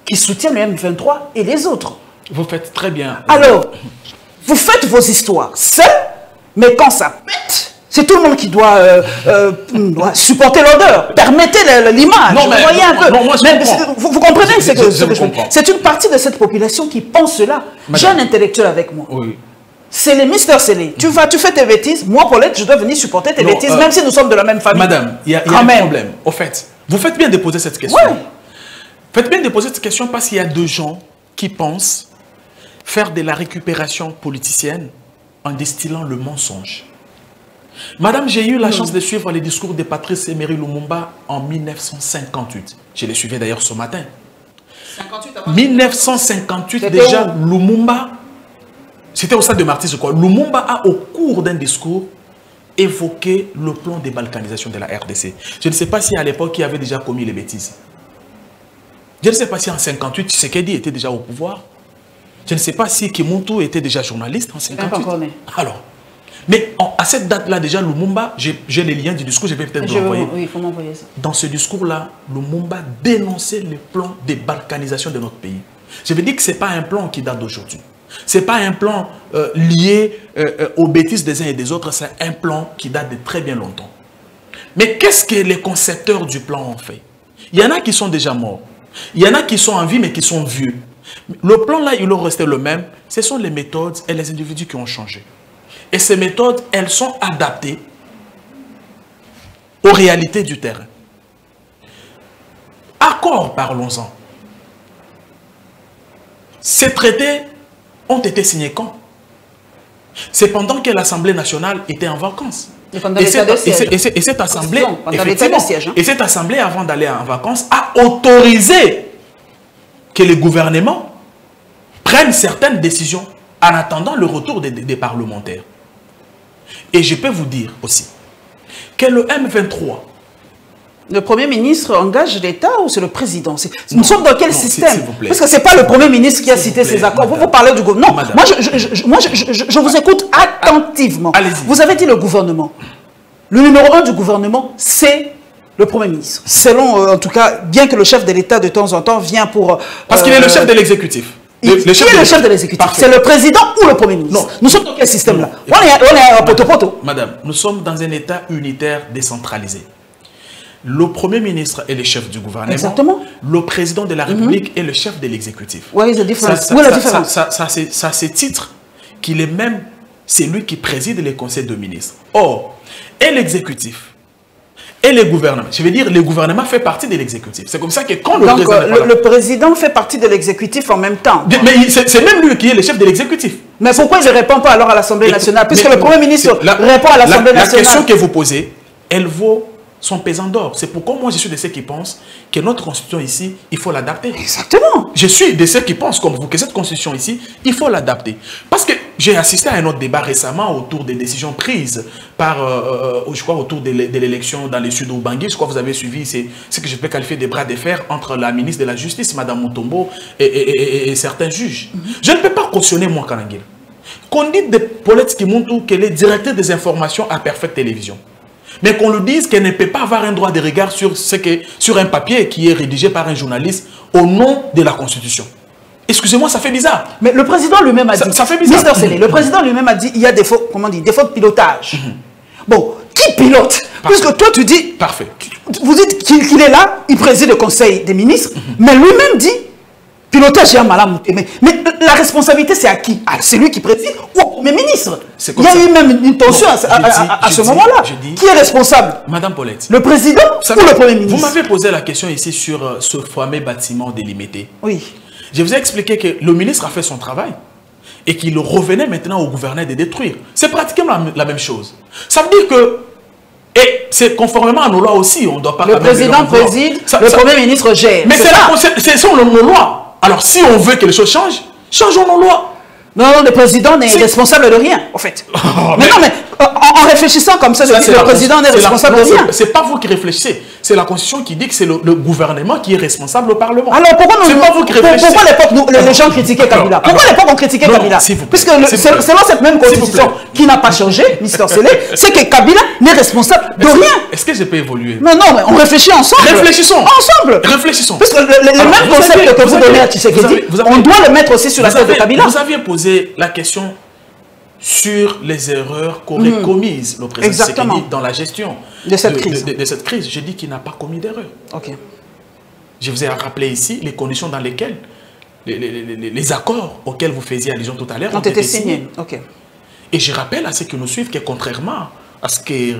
qui soutiennent le M23 et les autres. Vous faites très bien. Alors, vous faites vos histoires seuls, mais quand ça pète, c'est tout le monde qui doit supporter l'odeur. Permettez l'image. Non, mais voyez un peu. Non, moi, vous comprenez ce que je comprends. C'est une partie de cette population qui pense cela. J'ai un intellectuel avec moi. Oui. C'est les Mister Célé. Tu fais tes bêtises. Moi, Paulette, je dois venir supporter tes bêtises, même si nous sommes de la même famille. Madame, il y a un problème. Au fait, vous faites bien de poser cette question. Ouais. Faites bien de poser cette question parce qu'il y a deux gens qui pensent faire de la récupération politicienne en distillant le mensonge. Madame, j'ai eu la chance de suivre les discours de Patrice Emery Lumumba en 1958. Je les suivais d'ailleurs ce matin. 1958 déjà, Lumumba, c'était au stade de Martyrs, quoi. Lumumba a, au cours d'un discours, évoqué le plan de balkanisation de la RDC. Je ne sais pas si à l'époque, il avait déjà commis les bêtises. Je ne sais pas si en 1958, Tshisekedi était déjà au pouvoir. Je ne sais pas si Kimontou était déjà journaliste en 1958. Alors, mais à cette date-là, déjà, Lumumba, j'ai les liens du discours, je vais peut-être vous l'envoyer. Oui, il faut m'envoyer ça. Dans ce discours-là, Lumumba dénonçait le plan de balkanisation de notre pays. Je veux dire que ce n'est pas un plan qui date d'aujourd'hui. Ce n'est pas un plan lié aux bêtises des uns et des autres, c'est un plan qui date de très bien longtemps. Mais qu'est-ce que les concepteurs du plan ont fait? Il y en a qui sont déjà morts. Il y en a qui sont en vie, mais qui sont vieux. Le plan là, il leur restait le même. Ce sont les méthodes et les individus qui ont changé. Et ces méthodes, elles sont adaptées aux réalités du terrain. Accord, parlons-en. Ces traités ont été signés quand? C'est pendant que l'Assemblée nationale était en vacances. Et cette assemblée, et cette assemblée, avant d'aller en vacances, a autorisé que les gouvernements prennent certaines décisions en attendant le retour des parlementaires. Et je peux vous dire aussi que le M23... Le Premier ministre engage l'État ou c'est le président? Nous sommes dans quel système? Parce que ce n'est pas le Premier ministre qui a cité ces accords. Vous parlez du gouvernement. Non, moi je vous écoute attentivement. Vous avez dit le gouvernement. Le numéro 1 du gouvernement, c'est le Premier ministre. Selon, en tout cas, bien que le chef de l'État de temps en temps vient pour... Parce qu'il est le chef de l'exécutif. Qui est le chef de l'exécutif? C'est le président ou le Premier ministre? Non. Nous sommes dans quel système là? On est à poto-poto. Madame, nous sommes dans un État unitaire décentralisé. Le Premier ministre est le chef du gouvernement. Exactement. Le président de la République est le chef de l'exécutif. What is the difference? Ça c'est titre qu'il est même, c'est lui qui préside les conseils de ministres. Or, et l'exécutif et le gouvernement, je veux dire, le gouvernement fait partie de l'exécutif. C'est comme ça que quand le président fait partie de l'exécutif en même temps. Mais c'est même lui qui est le chef de l'exécutif. Mais pourquoi il ne répond pas alors à l'Assemblée nationale? Puisque le Premier ministre répond à l'Assemblée nationale. La question que vous posez, elle vaut son pesant d'or. C'est pourquoi moi je suis de ceux qui pensent que notre constitution ici, il faut l'adapter. Exactement. Je suis de ceux qui pensent comme vous que cette constitution ici, il faut l'adapter. Parce que J'ai assisté à un autre débat récemment autour des décisions prises par, je crois, autour de l'élection dans le sud d'Ubangui. Je crois que vous avez suivi, c'est ce que je peux qualifier des bras de fer entre la ministre de la Justice, Mme Mutombo, et certains juges. Je ne peux pas cautionner, moi, Kanangil, qu'on dise de Paulette Skimuntu qu'elle est directrice des informations à Perfect Télévision. Mais qu'on lui dise qu'elle ne peut pas avoir un droit de regard sur un papier qui est rédigé par un journaliste au nom de la Constitution. Excusez-moi, ça fait bizarre. Mais le président lui-même a dit... Ça fait bizarre. Mr. Sélé, le président lui-même a dit il y a des faux, comment dire, des faux de pilotage. Bon, qui pilote? Puisque toi tu dis... Parfait. Vous dites qu'il est là, il préside le conseil des ministres, mais lui-même dit pilotage, mais la responsabilité c'est à qui? C'est lui qui préside ou au Premier ministre? Il y a eu même une tension à ce moment-là. Qui est responsable? Madame Paulette. Le président ou le Premier ministre? Vous m'avez posé la question ici sur ce fameux bâtiment délimité. Oui. Je vous ai expliqué que le ministre a fait son travail et qu'il revenait maintenant au gouverneur de détruire. C'est pratiquement la même chose. Ça veut dire que, et c'est conformément à nos lois aussi, on ne doit pas... Le président préside, le Premier ministre gère. Mais c'est ça nos lois. Alors si on veut que les choses changent, changeons nos lois. Non, le président n'est responsable de rien, en fait. Mais non, mais en réfléchissant comme ça, le président n'est responsable de rien. C'est pas vous qui réfléchissez. C'est la Constitution qui dit que c'est le gouvernement qui est responsable au Parlement. Alors pourquoi à l'époque les gens critiquaient Kabila? Pourquoi à l'époque on critiquait Kabila? Puisque selon cette même Constitution qui n'a pas changé, Mr. Sélé, c'est que Kabila n'est responsable de rien. Est-ce que je peux évoluer? Non, mais on réfléchit ensemble. Réfléchissons. Ensemble. Réfléchissons. Parce que le même concept que vous donnez à Tshisekedi, on doit le mettre aussi sur la tête de Kabila. Vous aviez posé la question sur les erreurs qu'aurait commises le président Tshisekedi dans la gestion de cette crise. J'ai dit qu'il n'a pas commis d'erreur. Okay. Je vous ai rappelé ici les conditions dans lesquelles les accords auxquels vous faisiez allusion tout à l'heure ont été signés. Okay. Et je rappelle à ceux qui nous suivent que contrairement à ce que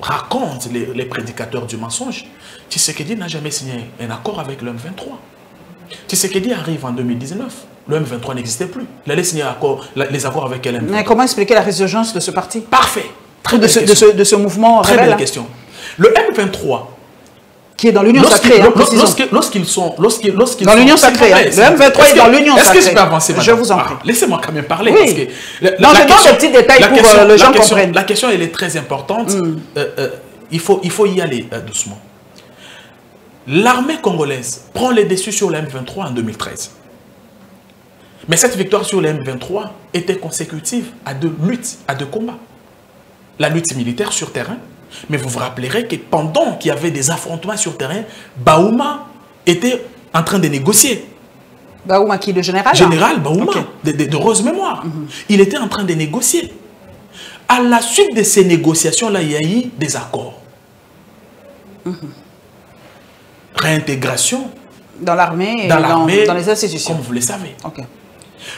racontent les prédicateurs du mensonge, Tshisekedi n'a jamais signé un accord avec le M23. Tshisekedi arrive en 2019. Le M23 n'existait plus. Il allait signer les accords avec le M23. Mais comment expliquer la résurgence de ce parti? Parfait. De ce mouvement rebelle. Très belle question. Le M23, qui est dans l'union sacrée, lorsqu'ils sont dans l'union sacrée, le M23 est dans l'union sacrée. Est-ce que je peux avancer, madame? Je vous en prie. Laissez-moi quand même parler. Oui. Parce que je donne des petits détails pour les gens comprennent. La question, elle est très importante. Il faut y aller doucement. L'armée congolaise prend les dessus sur le M23 en 2013. Mais cette victoire sur le M23 était consécutive à 2 luttes, à 2 combats. La lutte militaire sur terrain, mais vous vous rappellerez que pendant qu'il y avait des affrontements sur terrain, Baouma était en train de négocier. Baouma qui, le général? Général Baouma, de rose mémoire. Il était en train de négocier. À la suite de ces négociations-là, il y a eu des accords. Réintégration dans l'armée et dans les institutions. Comme vous le savez.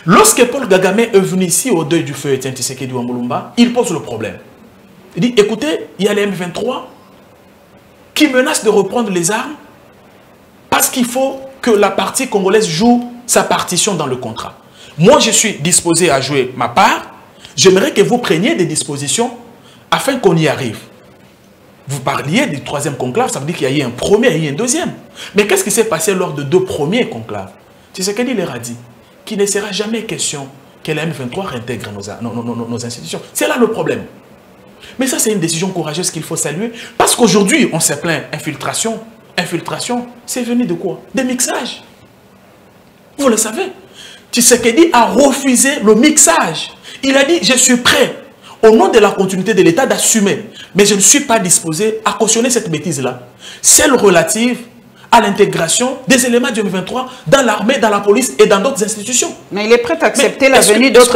Lorsque Paul Kagame est venu ici au deuil du feu Etienne Tshisekedi Wambulumba, il pose le problème. Il dit, écoutez, il y a les M23 qui menacent de reprendre les armes parce qu'il faut que la partie congolaise joue sa partition dans le contrat. Moi, je suis disposé à jouer ma part. J'aimerais que vous preniez des dispositions afin qu'on y arrive. Vous parliez du 3e conclave, ça veut dire qu'il y a eu un premier et un deuxième. Mais qu'est-ce qui s'est passé lors de 2 premiers conclaves? Tshisekedi leur a dit qu'il ne sera jamais question que la M23 réintègre nos institutions. C'est là le problème. Mais ça, c'est une décision courageuse qu'il faut saluer. Parce qu'aujourd'hui, on s'est plaint infiltration. Infiltration, c'est venu de quoi? Des mixages. Vous le savez. Tshisekedi a refusé le mixage. Il a dit, je suis prêt, au nom de la continuité de l'État, d'assumer. Mais je ne suis pas disposé à cautionner cette bêtise-là. Celle relative à l'intégration des éléments du M23 dans l'armée, dans la police et dans d'autres institutions. Mais il est prêt à accepter la venue d'autres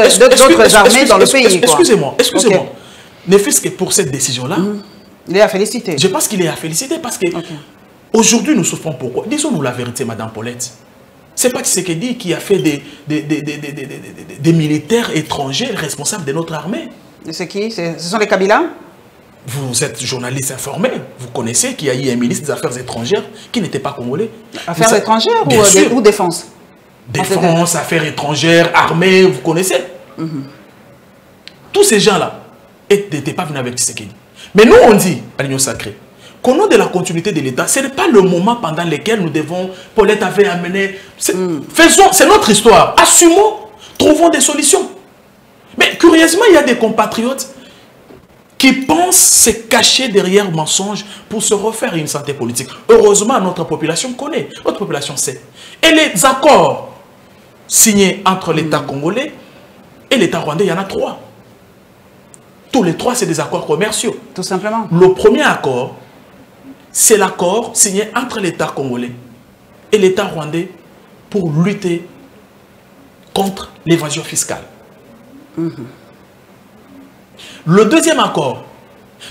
armées dans le pays. Excusez-moi. Ne fût-ce que pour cette décision-là. Il est à féliciter. Je pense qu'il est à féliciter parce que aujourd'hui, nous souffrons pourquoi? Disons-nous la vérité, Madame Paulette. Ce n'est pas Tshisekedi qui a fait des militaires étrangers responsables de notre armée. C'est qui? Ce sont les Kabila? Vous êtes journaliste informé, vous connaissez qu'il y a eu un ministre des Affaires étrangères qui n'était pas congolais. Affaires étrangères ou défense? Défense, affaires étrangères, armée, vous connaissez. Tous ces gens-là n'étaient pas venus avec Tshisekedi. Mais nous, on dit, à l'Union sacrée, qu'au nom de la continuité de l'État, ce n'est pas le moment pendant lequel nous devons, Paulette avait amené, faisons, c'est notre histoire, assumons, trouvons des solutions. Mais curieusement, il y a des compatriotes qui pensent se cacher derrière mensonges pour se refaire une santé politique. Heureusement, notre population connaît, notre population sait. Et les accords signés entre l'État congolais et l'État rwandais, il y en a 3. Tous les 3, c'est des accords commerciaux. Tout simplement. Le premier accord, c'est l'accord signé entre l'État congolais et l'État rwandais pour lutter contre l'évasion fiscale. Le deuxième accord,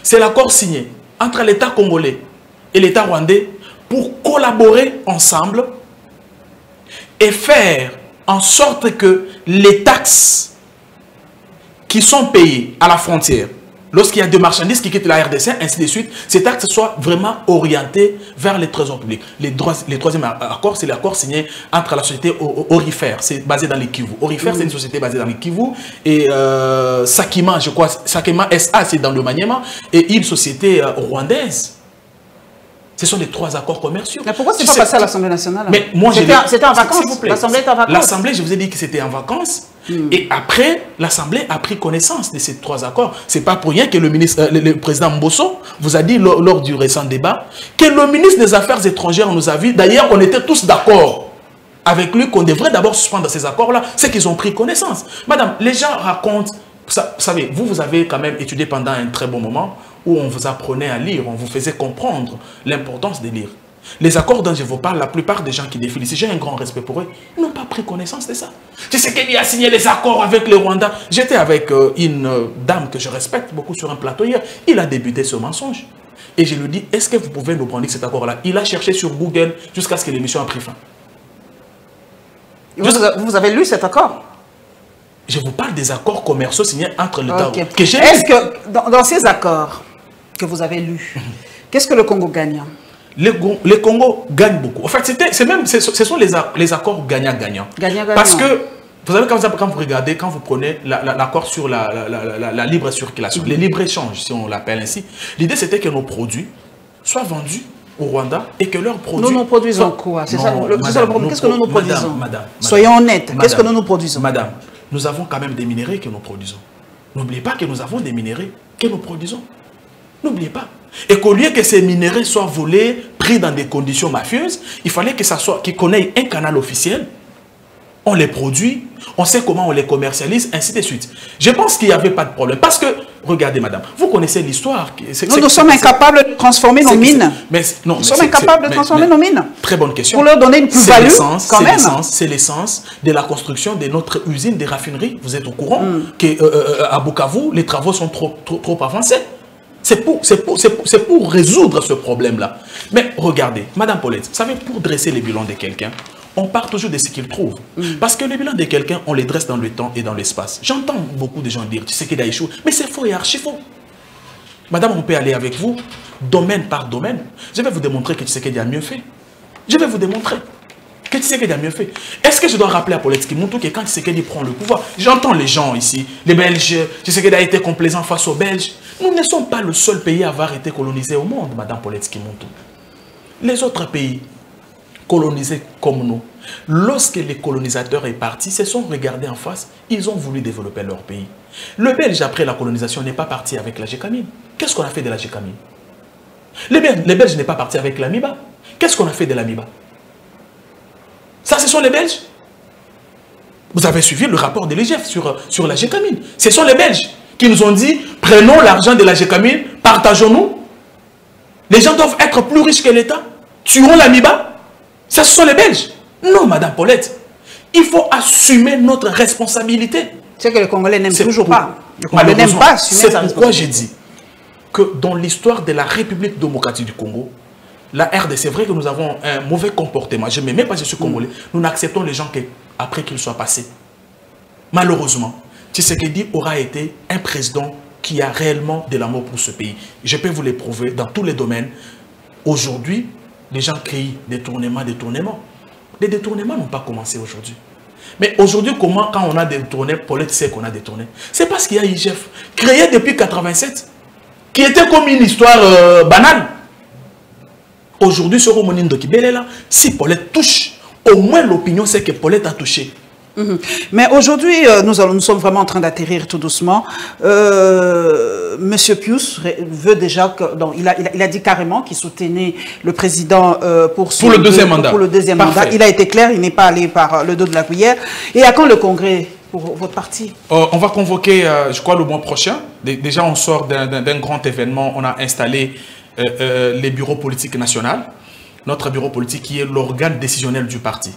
c'est l'accord signé entre l'État congolais et l'État rwandais pour collaborer ensemble et faire en sorte que les taxes qui sont payées à la frontière, lorsqu'il y a des marchandises qui quittent la RDC, ainsi de suite, ces taxes soient vraiment orientées vers les trésors publics. Le troisième accord, c'est l'accord signé entre la société Orifer, c'est basé dans les Kivu. Orifer, c'est une société basée dans les Kivu. Et Sakima, je crois, Sakima SA, c'est dans le Maniema. Et une société rwandaise. Ce sont les 3 accords commerciaux. Mais pourquoi c'est pas passé à l'Assemblée nationale? Mais moi, c'était en vacances. L'Assemblée est en vacances. L'Assemblée, je vous ai dit que c'était en vacances. Et après, l'Assemblée a pris connaissance de ces 3 accords. Ce n'est pas pour rien que le président Mbosso vous a dit lors du récent débat que le ministre des Affaires étrangères nous a vu. D'ailleurs, on était tous d'accord avec lui qu'on devrait d'abord suspendre ces accords-là. C'est qu'ils ont pris connaissance. Madame, les gens racontent... Vous savez, vous avez quand même étudié pendant un très bon moment où on vous apprenait à lire, on vous faisait comprendre l'importance de lire. Les accords dont je vous parle, la plupart des gens qui défilent ici, j'ai un grand respect pour eux, ils n'ont pas pris connaissance de ça. Tu sais qu'il a signé les accords avec le Rwanda. J'étais avec une dame que je respecte beaucoup sur un plateau hier. Il a débuté ce mensonge. Et je lui dis, est-ce que vous pouvez nous brandir cet accord-là? Il a cherché sur Google jusqu'à ce que l'émission a pris fin. Vous avez lu cet accord? Je vous parle des accords commerciaux signés entre l'État. Okay. Est-ce que dans ces accords que vous avez lus, qu'est-ce que le Congo gagne? Le Congo gagne beaucoup. En fait, ce sont les accords gagnant-gagnant. Parce que, vous savez, quand vous regardez, quand vous prenez l'accord sur la libre circulation, les libres-échanges, si on l'appelle ainsi, l'idée c'était que nos produits soient vendus au Rwanda et que leurs produits... Nous produisons quoi? C'est ça le problème. Qu'est-ce que nous produisons? Madame, soyons honnêtes. Qu'est-ce que nous produisons? Madame, nous avons quand même des minéraux que nous produisons. N'oubliez pas que nous avons des minéraux que nous produisons. N'oubliez pas. Et qu'au lieu que ces minéraux soient volés, pris dans des conditions mafieuses, il fallait que ça soit, qu'ils connaissent un canal officiel. On les produit, on sait comment on les commercialise, ainsi de suite. Je pense qu'il n'y avait pas de problème. Parce que, regardez madame, vous connaissez l'histoire. Nous sommes incapables de transformer nos mines. Nous sommes incapables de transformer nos mines. Très bonne question. Pour leur donner une plus-value, quand même. C'est l'essence de la construction de notre usine des raffineries. Vous êtes au courant qu'à Bukavu, les travaux sont trop avancés. C'est pour résoudre ce problème-là. Mais regardez, madame Paulette, vous savez, pour dresser les bilans de quelqu'un, on part toujours de ce qu'il trouve. Parce que les bilans de quelqu'un, on les dresse dans le temps et dans l'espace. J'entends beaucoup de gens dire, tu sais qu'il a échoué. Mais c'est faux et archi faux. Madame, on peut aller avec vous, domaine par domaine. Je vais vous démontrer que tu sais qu'il a mieux fait. Je vais vous démontrer que tu sais qu'il a mieux fait. Est-ce que je dois rappeler à Paulette Kimontou que quand Tshisekedi prend le pouvoir, j'entends les gens ici, les Belges, Tshisekedi a été complaisant face aux Belges. Nous ne sommes pas le seul pays à avoir été colonisé au monde, madame Paulette Kimontou. Les autres pays colonisés comme nous, lorsque les colonisateurs sont partis, se sont regardés en face, ils ont voulu développer leur pays. Le Belge, après la colonisation, n'est pas parti avec la Gécamine. Qu'est-ce qu'on a fait de la Gécamine? Les Belges n'est pas parti avec l'Amiba. Qu'est-ce qu'on a fait de l'Amiba? Ça, ce sont les Belges. Vous avez suivi le rapport de l'IGF sur la Gécamine. Ce sont les Belges qui nous ont dit, prenons l'argent de la Gécamine, partageons-nous. Les gens doivent être plus riches que l'État. Tuons l'Amiba. Ça, ce sont les Belges. Non, madame Paulette. Il faut assumer notre responsabilité. C'est que les Congolais n'aiment toujours pas. Les Congolais n'aiment pas assumer sa responsabilité. C'est pourquoi j'ai dit que dans l'histoire de la République démocratique du Congo, la RDC, c'est vrai que nous avons un mauvais comportement. Je ne m'aimais pas, je suis Congolais. Nous n'acceptons les gens après qu'ils soient passés. Malheureusement, Tshisekedi aura été un président qui a réellement de l'amour pour ce pays. Je peux vous le prouver dans tous les domaines. Aujourd'hui, les gens crient détournement. Les détournements n'ont pas commencé aujourd'hui. Mais aujourd'hui, comment, quand on a détourné, Paulette sait qu'on a détourné? C'est parce qu'il y a IGF, créé depuis 1987, qui était comme une histoire banale. Aujourd'hui, sur Romani Ndokibele, là, si Paulette touche, au moins l'opinion c'est que Paulette a touché. Mais aujourd'hui, nous sommes vraiment en train d'atterrir tout doucement. Monsieur Pius veut déjà que, donc, il a dit carrément qu'il soutenait le président pour le deuxième mandat. Pour le deuxième mandat. Il a été clair, il n'est pas allé par le dos de la cuillère. Et à quand le congrès pour votre parti? On va convoquer, je crois, le mois prochain. Déjà, on sort d'un grand événement. On a installé les bureaux politiques nationaux. Notre bureau politique qui est l'organe décisionnel du parti.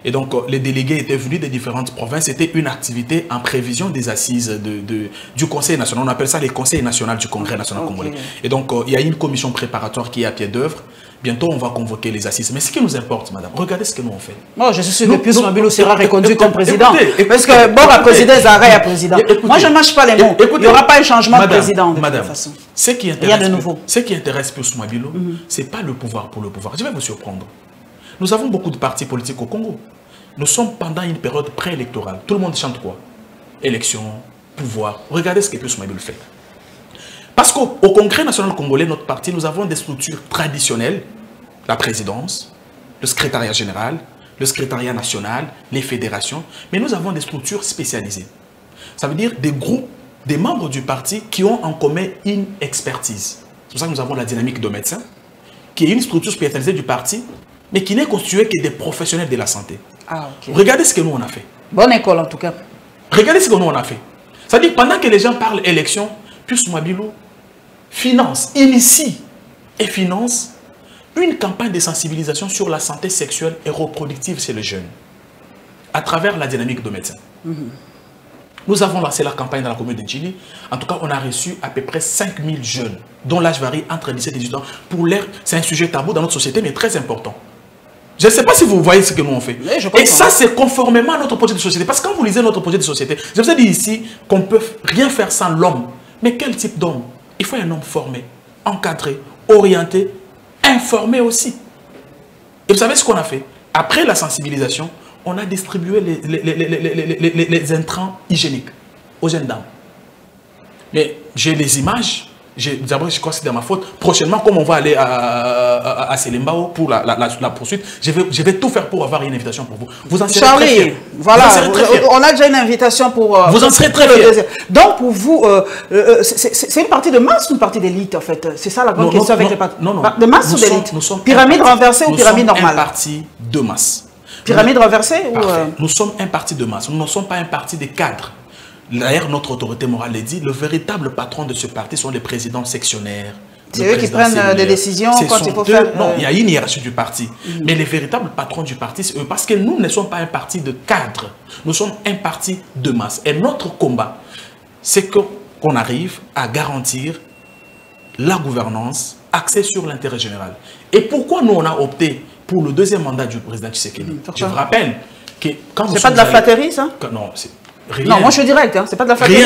Et donc, les délégués étaient venus des différentes provinces. C'était une activité en prévision des assises du Conseil national. On appelle ça les conseils nationaux du Congrès national congolais. Et donc, il y a une commission préparatoire qui est à pied d'œuvre. Bientôt, on va convoquer les assises. Mais ce qui nous importe, madame, regardez ce que nous on fait. Moi, je suis sûr que Pius Mabilou sera reconduit comme président. Parce que, bon, la présidence arrête à président. Moi, je ne mâche pas les mots. Il n'y aura pas un changement de président de toute façon. Ce qui intéresse Pius Mabilou, ce n'est pas le pouvoir pour le pouvoir. Je vais vous surprendre. Nous avons beaucoup de partis politiques au Congo. Nous sommes pendant une période préélectorale. Tout le monde chante quoi? Élection, pouvoir. Regardez ce que Pius Mabilou fait. Parce qu'au Congrès national congolais, notre parti, nous avons des structures traditionnelles. La présidence, le secrétariat général, le secrétariat national, les fédérations. Mais nous avons des structures spécialisées. Ça veut dire des groupes, des membres du parti qui ont en commun une expertise. C'est pour ça que nous avons la dynamique de médecins, qui est une structure spécialisée du parti, mais qui n'est constituée que des professionnels de la santé. Ah, okay. Regardez ce que nous on a fait. Bonne école en tout cas. Regardez ce que nous on a fait. C'est-à-dire pendant que les gens parlent élection, Pius Mabilou finance, initie et finance une campagne de sensibilisation sur la santé sexuelle et reproductive chez les jeunes, à travers la dynamique de médecins. Nous avons lancé la campagne dans la commune de Djili. En tout cas, on a reçu à peu près 5000 jeunes, dont l'âge varie entre 17 et 18 ans. Pour l'air, c'est un sujet tabou dans notre société, mais très important. Je ne sais pas si vous voyez ce que nous on fait. Et ça, c'est conformément à notre projet de société. Parce que quand vous lisez notre projet de société, je vous ai dit ici qu'on ne peut rien faire sans l'homme. Mais quel type d'homme? Il faut un homme formé, encadré, orienté, informé aussi. Et vous savez ce qu'on a fait? Après la sensibilisation, on a distribué les intrants hygiéniques aux jeunes dames. Mais j'ai les images. D'abord, je crois que c'est de ma faute. Prochainement, comme on va aller à Selembao pour la poursuite, je vais tout faire pour avoir une invitation pour vous. Vous en serez très fiers. Voilà, on a déjà une invitation pour... vous en serez très fiers. Donc, pour vous, c'est une partie de masse ou une partie d'élite, en fait? C'est ça la grande question avec les partis. Non. De masse ou d'élite? Pyramide renversée ou pyramide normale? Nous sommes un parti de masse. Pyramide renversée ou... Nous sommes un parti de masse. Nous ne sommes pas un parti de cadres. D'ailleurs, notre autorité morale l'a dit, le véritable patron de ce parti sont les présidents sectionnaires. C'est eux qui prennent des décisions quand il faut faire... Non, il y a une hiérarchie du parti. Mais les véritables patrons du parti, c'est eux. Parce que nous ne sommes pas un parti de cadre. Nous sommes un parti de masse. Et notre combat, c'est qu'on arrive à garantir la gouvernance axée sur l'intérêt général. Et pourquoi nous, on a opté pour le deuxième mandat du président Tshisekedi? Je vous rappelle que quand... C'est pas de la flatterie, ça? Non, c'est... Rien, non, moi je suis direct, hein. C'est pas de la flatterie.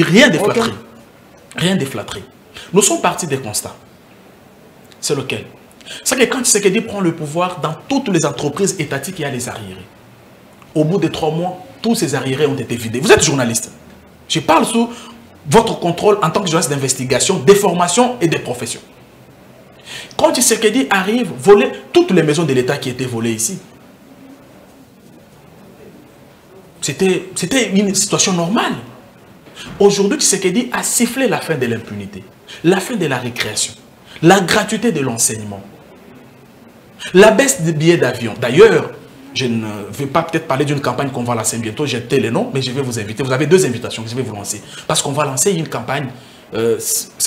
Rien de flatterie. Rien de flatterie. Nous sommes partis des constats. C'est lequel? C'est que quand Tshisekedi prend le pouvoir dans toutes les entreprises étatiques, il y a les arriérés. Au bout de 3 mois, tous ces arriérés ont été vidés. Vous êtes journaliste. Je parle sous votre contrôle en tant que journaliste d'investigation, des formations et des professions. Quand Tshisekedi arrive, voler toutes les maisons de l'État qui étaient volées ici. C'était une situation normale. Aujourd'hui, Tshisekedi a sifflé la fin de l'impunité, la fin de la récréation, la gratuité de l'enseignement, la baisse des billets d'avion. D'ailleurs, je ne vais pas peut-être parler d'une campagne qu'on va lancer bientôt, j'ai les noms, mais je vais vous inviter. Vous avez 2 invitations que je vais vous lancer. Parce qu'on va lancer une campagne,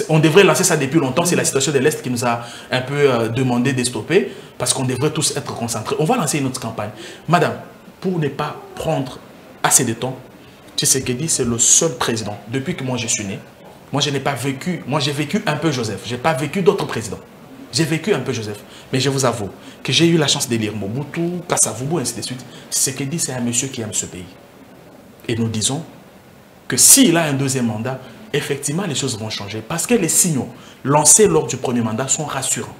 on devrait lancer ça depuis longtemps, c'est la situation de l'Est qui nous a un peu demandé de stopper, parce qu'on devrait tous être concentrés. On va lancer une autre campagne. Madame, pour ne pas prendre assez de temps, Tshisekedi, c'est le seul président, depuis que moi je suis né, moi je n'ai pas vécu, moi j'ai vécu un peu Joseph, je n'ai pas vécu d'autres présidents. J'ai vécu un peu Joseph, mais je vous avoue que j'ai eu la chance de lire Mobutu, Kasavubu, ainsi de suite. Tshisekedi, c'est un monsieur qui aime ce pays. Et nous disons que s'il a un deuxième mandat, effectivement les choses vont changer, parce que les signaux lancés lors du premier mandat sont rassurants.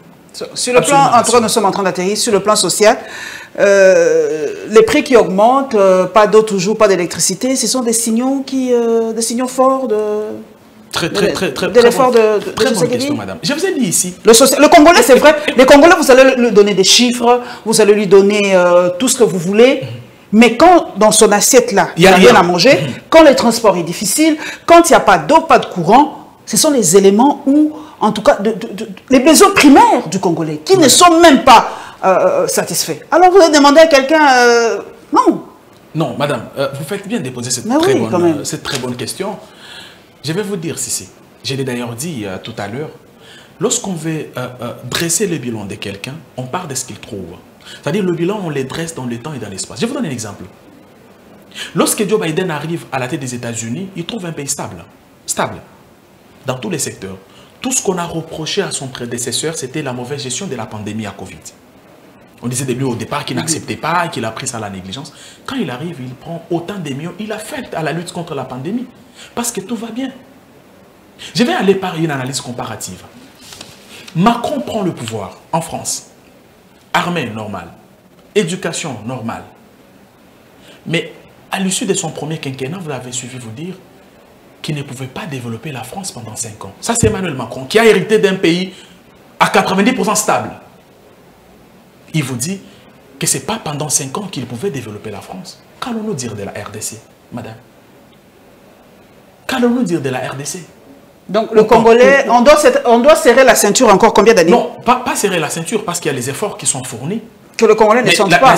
Sur le plan, en tout cas, nous sommes en train d'atterrir sur le plan social. Les prix qui augmentent, pas d'eau toujours, pas d'électricité, ce sont des signaux des signaux forts de l'effort de bonne question, madame. Je vous ai dit ici. Le Congolais, c'est vrai. Les Congolais, vous allez lui donner des chiffres, vous allez lui donner tout ce que vous voulez. Mais quand dans son assiette-là, il n'y a rien à manger, quand le transport est difficile, quand il n'y a pas d'eau, pas de courant, ce sont les éléments où, en tout cas, les besoins primaires du Congolais, qui ne sont même pas satisfaits. Alors vous allez demander à quelqu'un, non. Non, madame, vous faites bien de poser cette très bonne question. Je vais vous dire ceci. Je l'ai d'ailleurs dit tout à l'heure. Lorsqu'on veut dresser le bilan de quelqu'un, on part de ce qu'il trouve. C'est-à-dire le bilan, on les dresse dans le temps et dans l'espace. Je vais vous donner un exemple. Lorsque Joe Biden arrive à la tête des États-Unis, il trouve un pays stable. Stable. Dans tous les secteurs. Tout ce qu'on a reproché à son prédécesseur, c'était la mauvaise gestion de la pandémie à Covid. On disait de lui au départ qu'il n'acceptait pas, qu'il a pris ça à la négligence. Quand il arrive, il prend autant de millions, il affecte à la lutte contre la pandémie. Parce que tout va bien. Je vais aller par une analyse comparative. Macron prend le pouvoir en France. Armée normale. Éducation normale. Mais à l'issue de son premier quinquennat, vous avez suivi vous dire qu'il ne pouvait pas développer la France pendant 5 ans. Ça, c'est Emmanuel Macron qui a hérité d'un pays à 90% stable. Il vous dit que ce n'est pas pendant 5 ans qu'il pouvait développer la France. Qu'allons-nous dire de la RDC, madame? Qu'allons-nous dire de la RDC? Donc le Congolais, on doit serrer la ceinture encore combien d'années? Non, pas serrer la ceinture parce qu'il y a les efforts qui sont fournis. Que le Congolais ne change pas.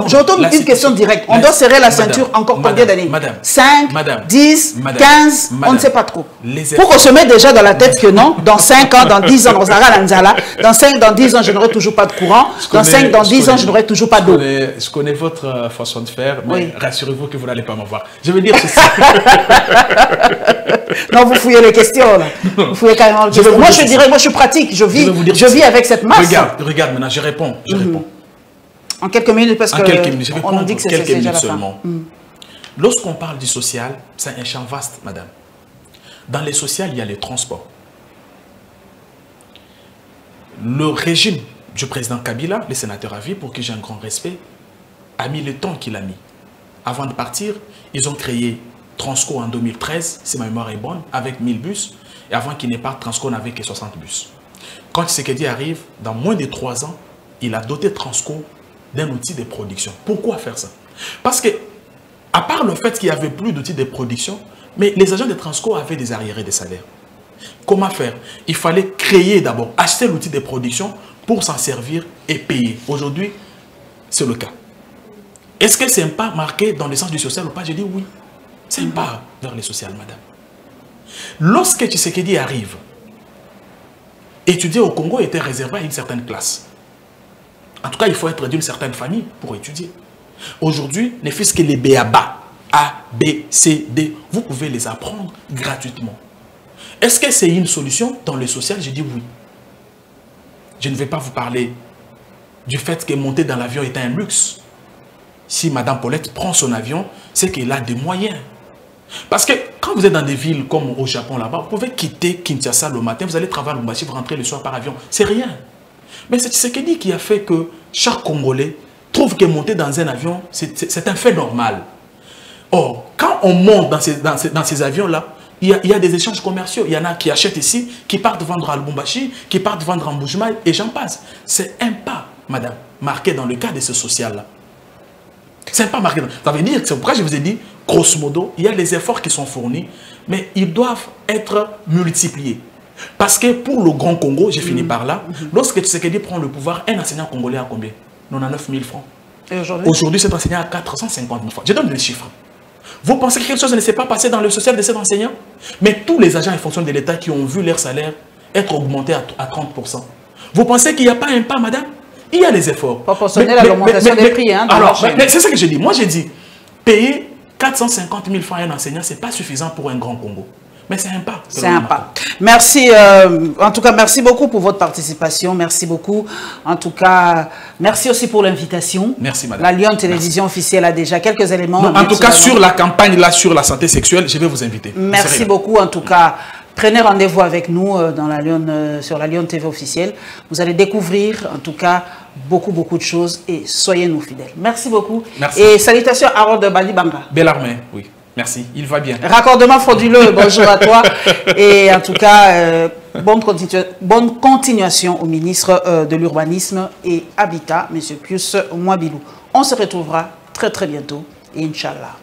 J'entends une question directe. On doit serrer la ceinture encore combien d'années? 5, 10, 15, on ne sait pas trop. Pour qu'on se mette déjà dans la tête que non, dans 5 ans, dans 10 ans, on sera à l'Anzala. Dans 5, dans 10 ans, je n'aurai toujours pas de courant. Dans 5, dans 10 ans, je n'aurai toujours pas d'eau. Je connais votre façon de faire, mais rassurez-vous que vous n'allez pas m'avoir. Je veux dire ceci. Non, vous fouillez les questions là. Vous fouillez carrément les questions. Moi, je dirais, moi, je suis pratique. Je vis avec cette masse. Regarde maintenant, je réponds. En quelques minutes, parce qu'on nous dit que c'est déjà la fin. Lorsqu'on parle du social, c'est un champ vaste, madame. Dans les social, il y a les transports. Le régime du président Kabila, le sénateur à vie, pour qui j'ai un grand respect, a mis le temps qu'il a mis. Avant de partir, ils ont créé Transco en 2013, si ma mémoire est bonne, avec 1000 bus. Et avant qu'il n'ait pas Transco, n'avait que 60 bus. Quand Tshisekedi arrive, dans moins de 3 ans, il a doté Transco d'un outil de production. Pourquoi faire ça? Parce que, à part le fait qu'il n'y avait plus d'outils de production, mais les agents de Transco avaient des arriérés de salaire. Comment faire? Il fallait créer d'abord, acheter l'outil de production pour s'en servir et payer. Aujourd'hui, c'est le cas. Est-ce que c'est un pas marqué dans le sens du social ou pas? Je dis oui. C'est un pas vers le social, madame. Lorsque Tshisekedi arrive, étudier au Congo était réservé à une certaine classe. En tout cas, il faut être d'une certaine famille pour étudier. Aujourd'hui, ne fût-ce que les BABA, A, B, C, D, vous pouvez les apprendre gratuitement. Est-ce que c'est une solution dans le social? Je dis oui. Je ne vais pas vous parler du fait que monter dans l'avion est un luxe. Si Madame Paulette prend son avion, c'est qu'elle a des moyens. Parce que quand vous êtes dans des villes comme au Japon là-bas, vous pouvez quitter Kinshasa le matin, vous allez travailler à Lubumbashi, vous rentrez le soir par avion. C'est rien. Mais c'est Tshisekedi qui a fait que chaque Congolais trouve que monter dans un avion, c'est un fait normal. Or, quand on monte dans ces avions-là, il y a des échanges commerciaux. Il y en a qui achètent ici, qui partent vendre à Lubumbashi, qui partent vendre en Mbuji-Mayi, et j'en passe. C'est un pas, madame, marqué dans le cas de ce social-là. C'est un pas marqué. Ça veut dire que c'est pourquoi je vous ai dit, grosso modo, il y a les efforts qui sont fournis, mais ils doivent être multipliés. Parce que pour le Grand Congo, j'ai fini par là, lorsque Tshisekedi prend le pouvoir, un enseignant congolais a combien? 99 000 francs. Aujourd'hui, cet enseignant a 450 000 francs. Je donne les chiffres. Vous pensez que quelque chose ne s'est pas passé dans le social de cet enseignant? Mais tous les agents et fonctionnaires de l'État qui ont vu leur salaire être augmenté à 30%. Vous pensez qu'il n'y a pas un pas, madame? Il y a les efforts. Proportionnel à l'augmentation des prix. Hein, alors, c'est ça que j'ai dit. Moi, j'ai dit, payer 450 000 francs à un enseignant, ce n'est pas suffisant pour un Grand Congo. Mais c'est un pas. C'est un pas. Merci, en tout cas, merci beaucoup pour votre participation. Merci beaucoup. En tout cas, merci aussi pour l'invitation. Merci, madame. La Lyon Télévision officielle a déjà quelques éléments. Non, en tout cas, sur la campagne, là, sur la santé sexuelle, je vais vous inviter. Merci beaucoup, en tout cas. Prenez rendez-vous avec nous dans la Lyon, sur la Lyon TV officielle. Vous allez découvrir, en tout cas, beaucoup de choses et soyez nous fidèles. Merci beaucoup. Merci. Et salutations à Harold Balibanga. Belle armée, oui. Merci, il va bien. Raccordement frauduleux, bonjour à toi. Et en tout cas, bonne continuation au ministre de l'Urbanisme et Habitat, M. Pius Mwabilou. On se retrouvera très très très bientôt. Et Inch'Allah.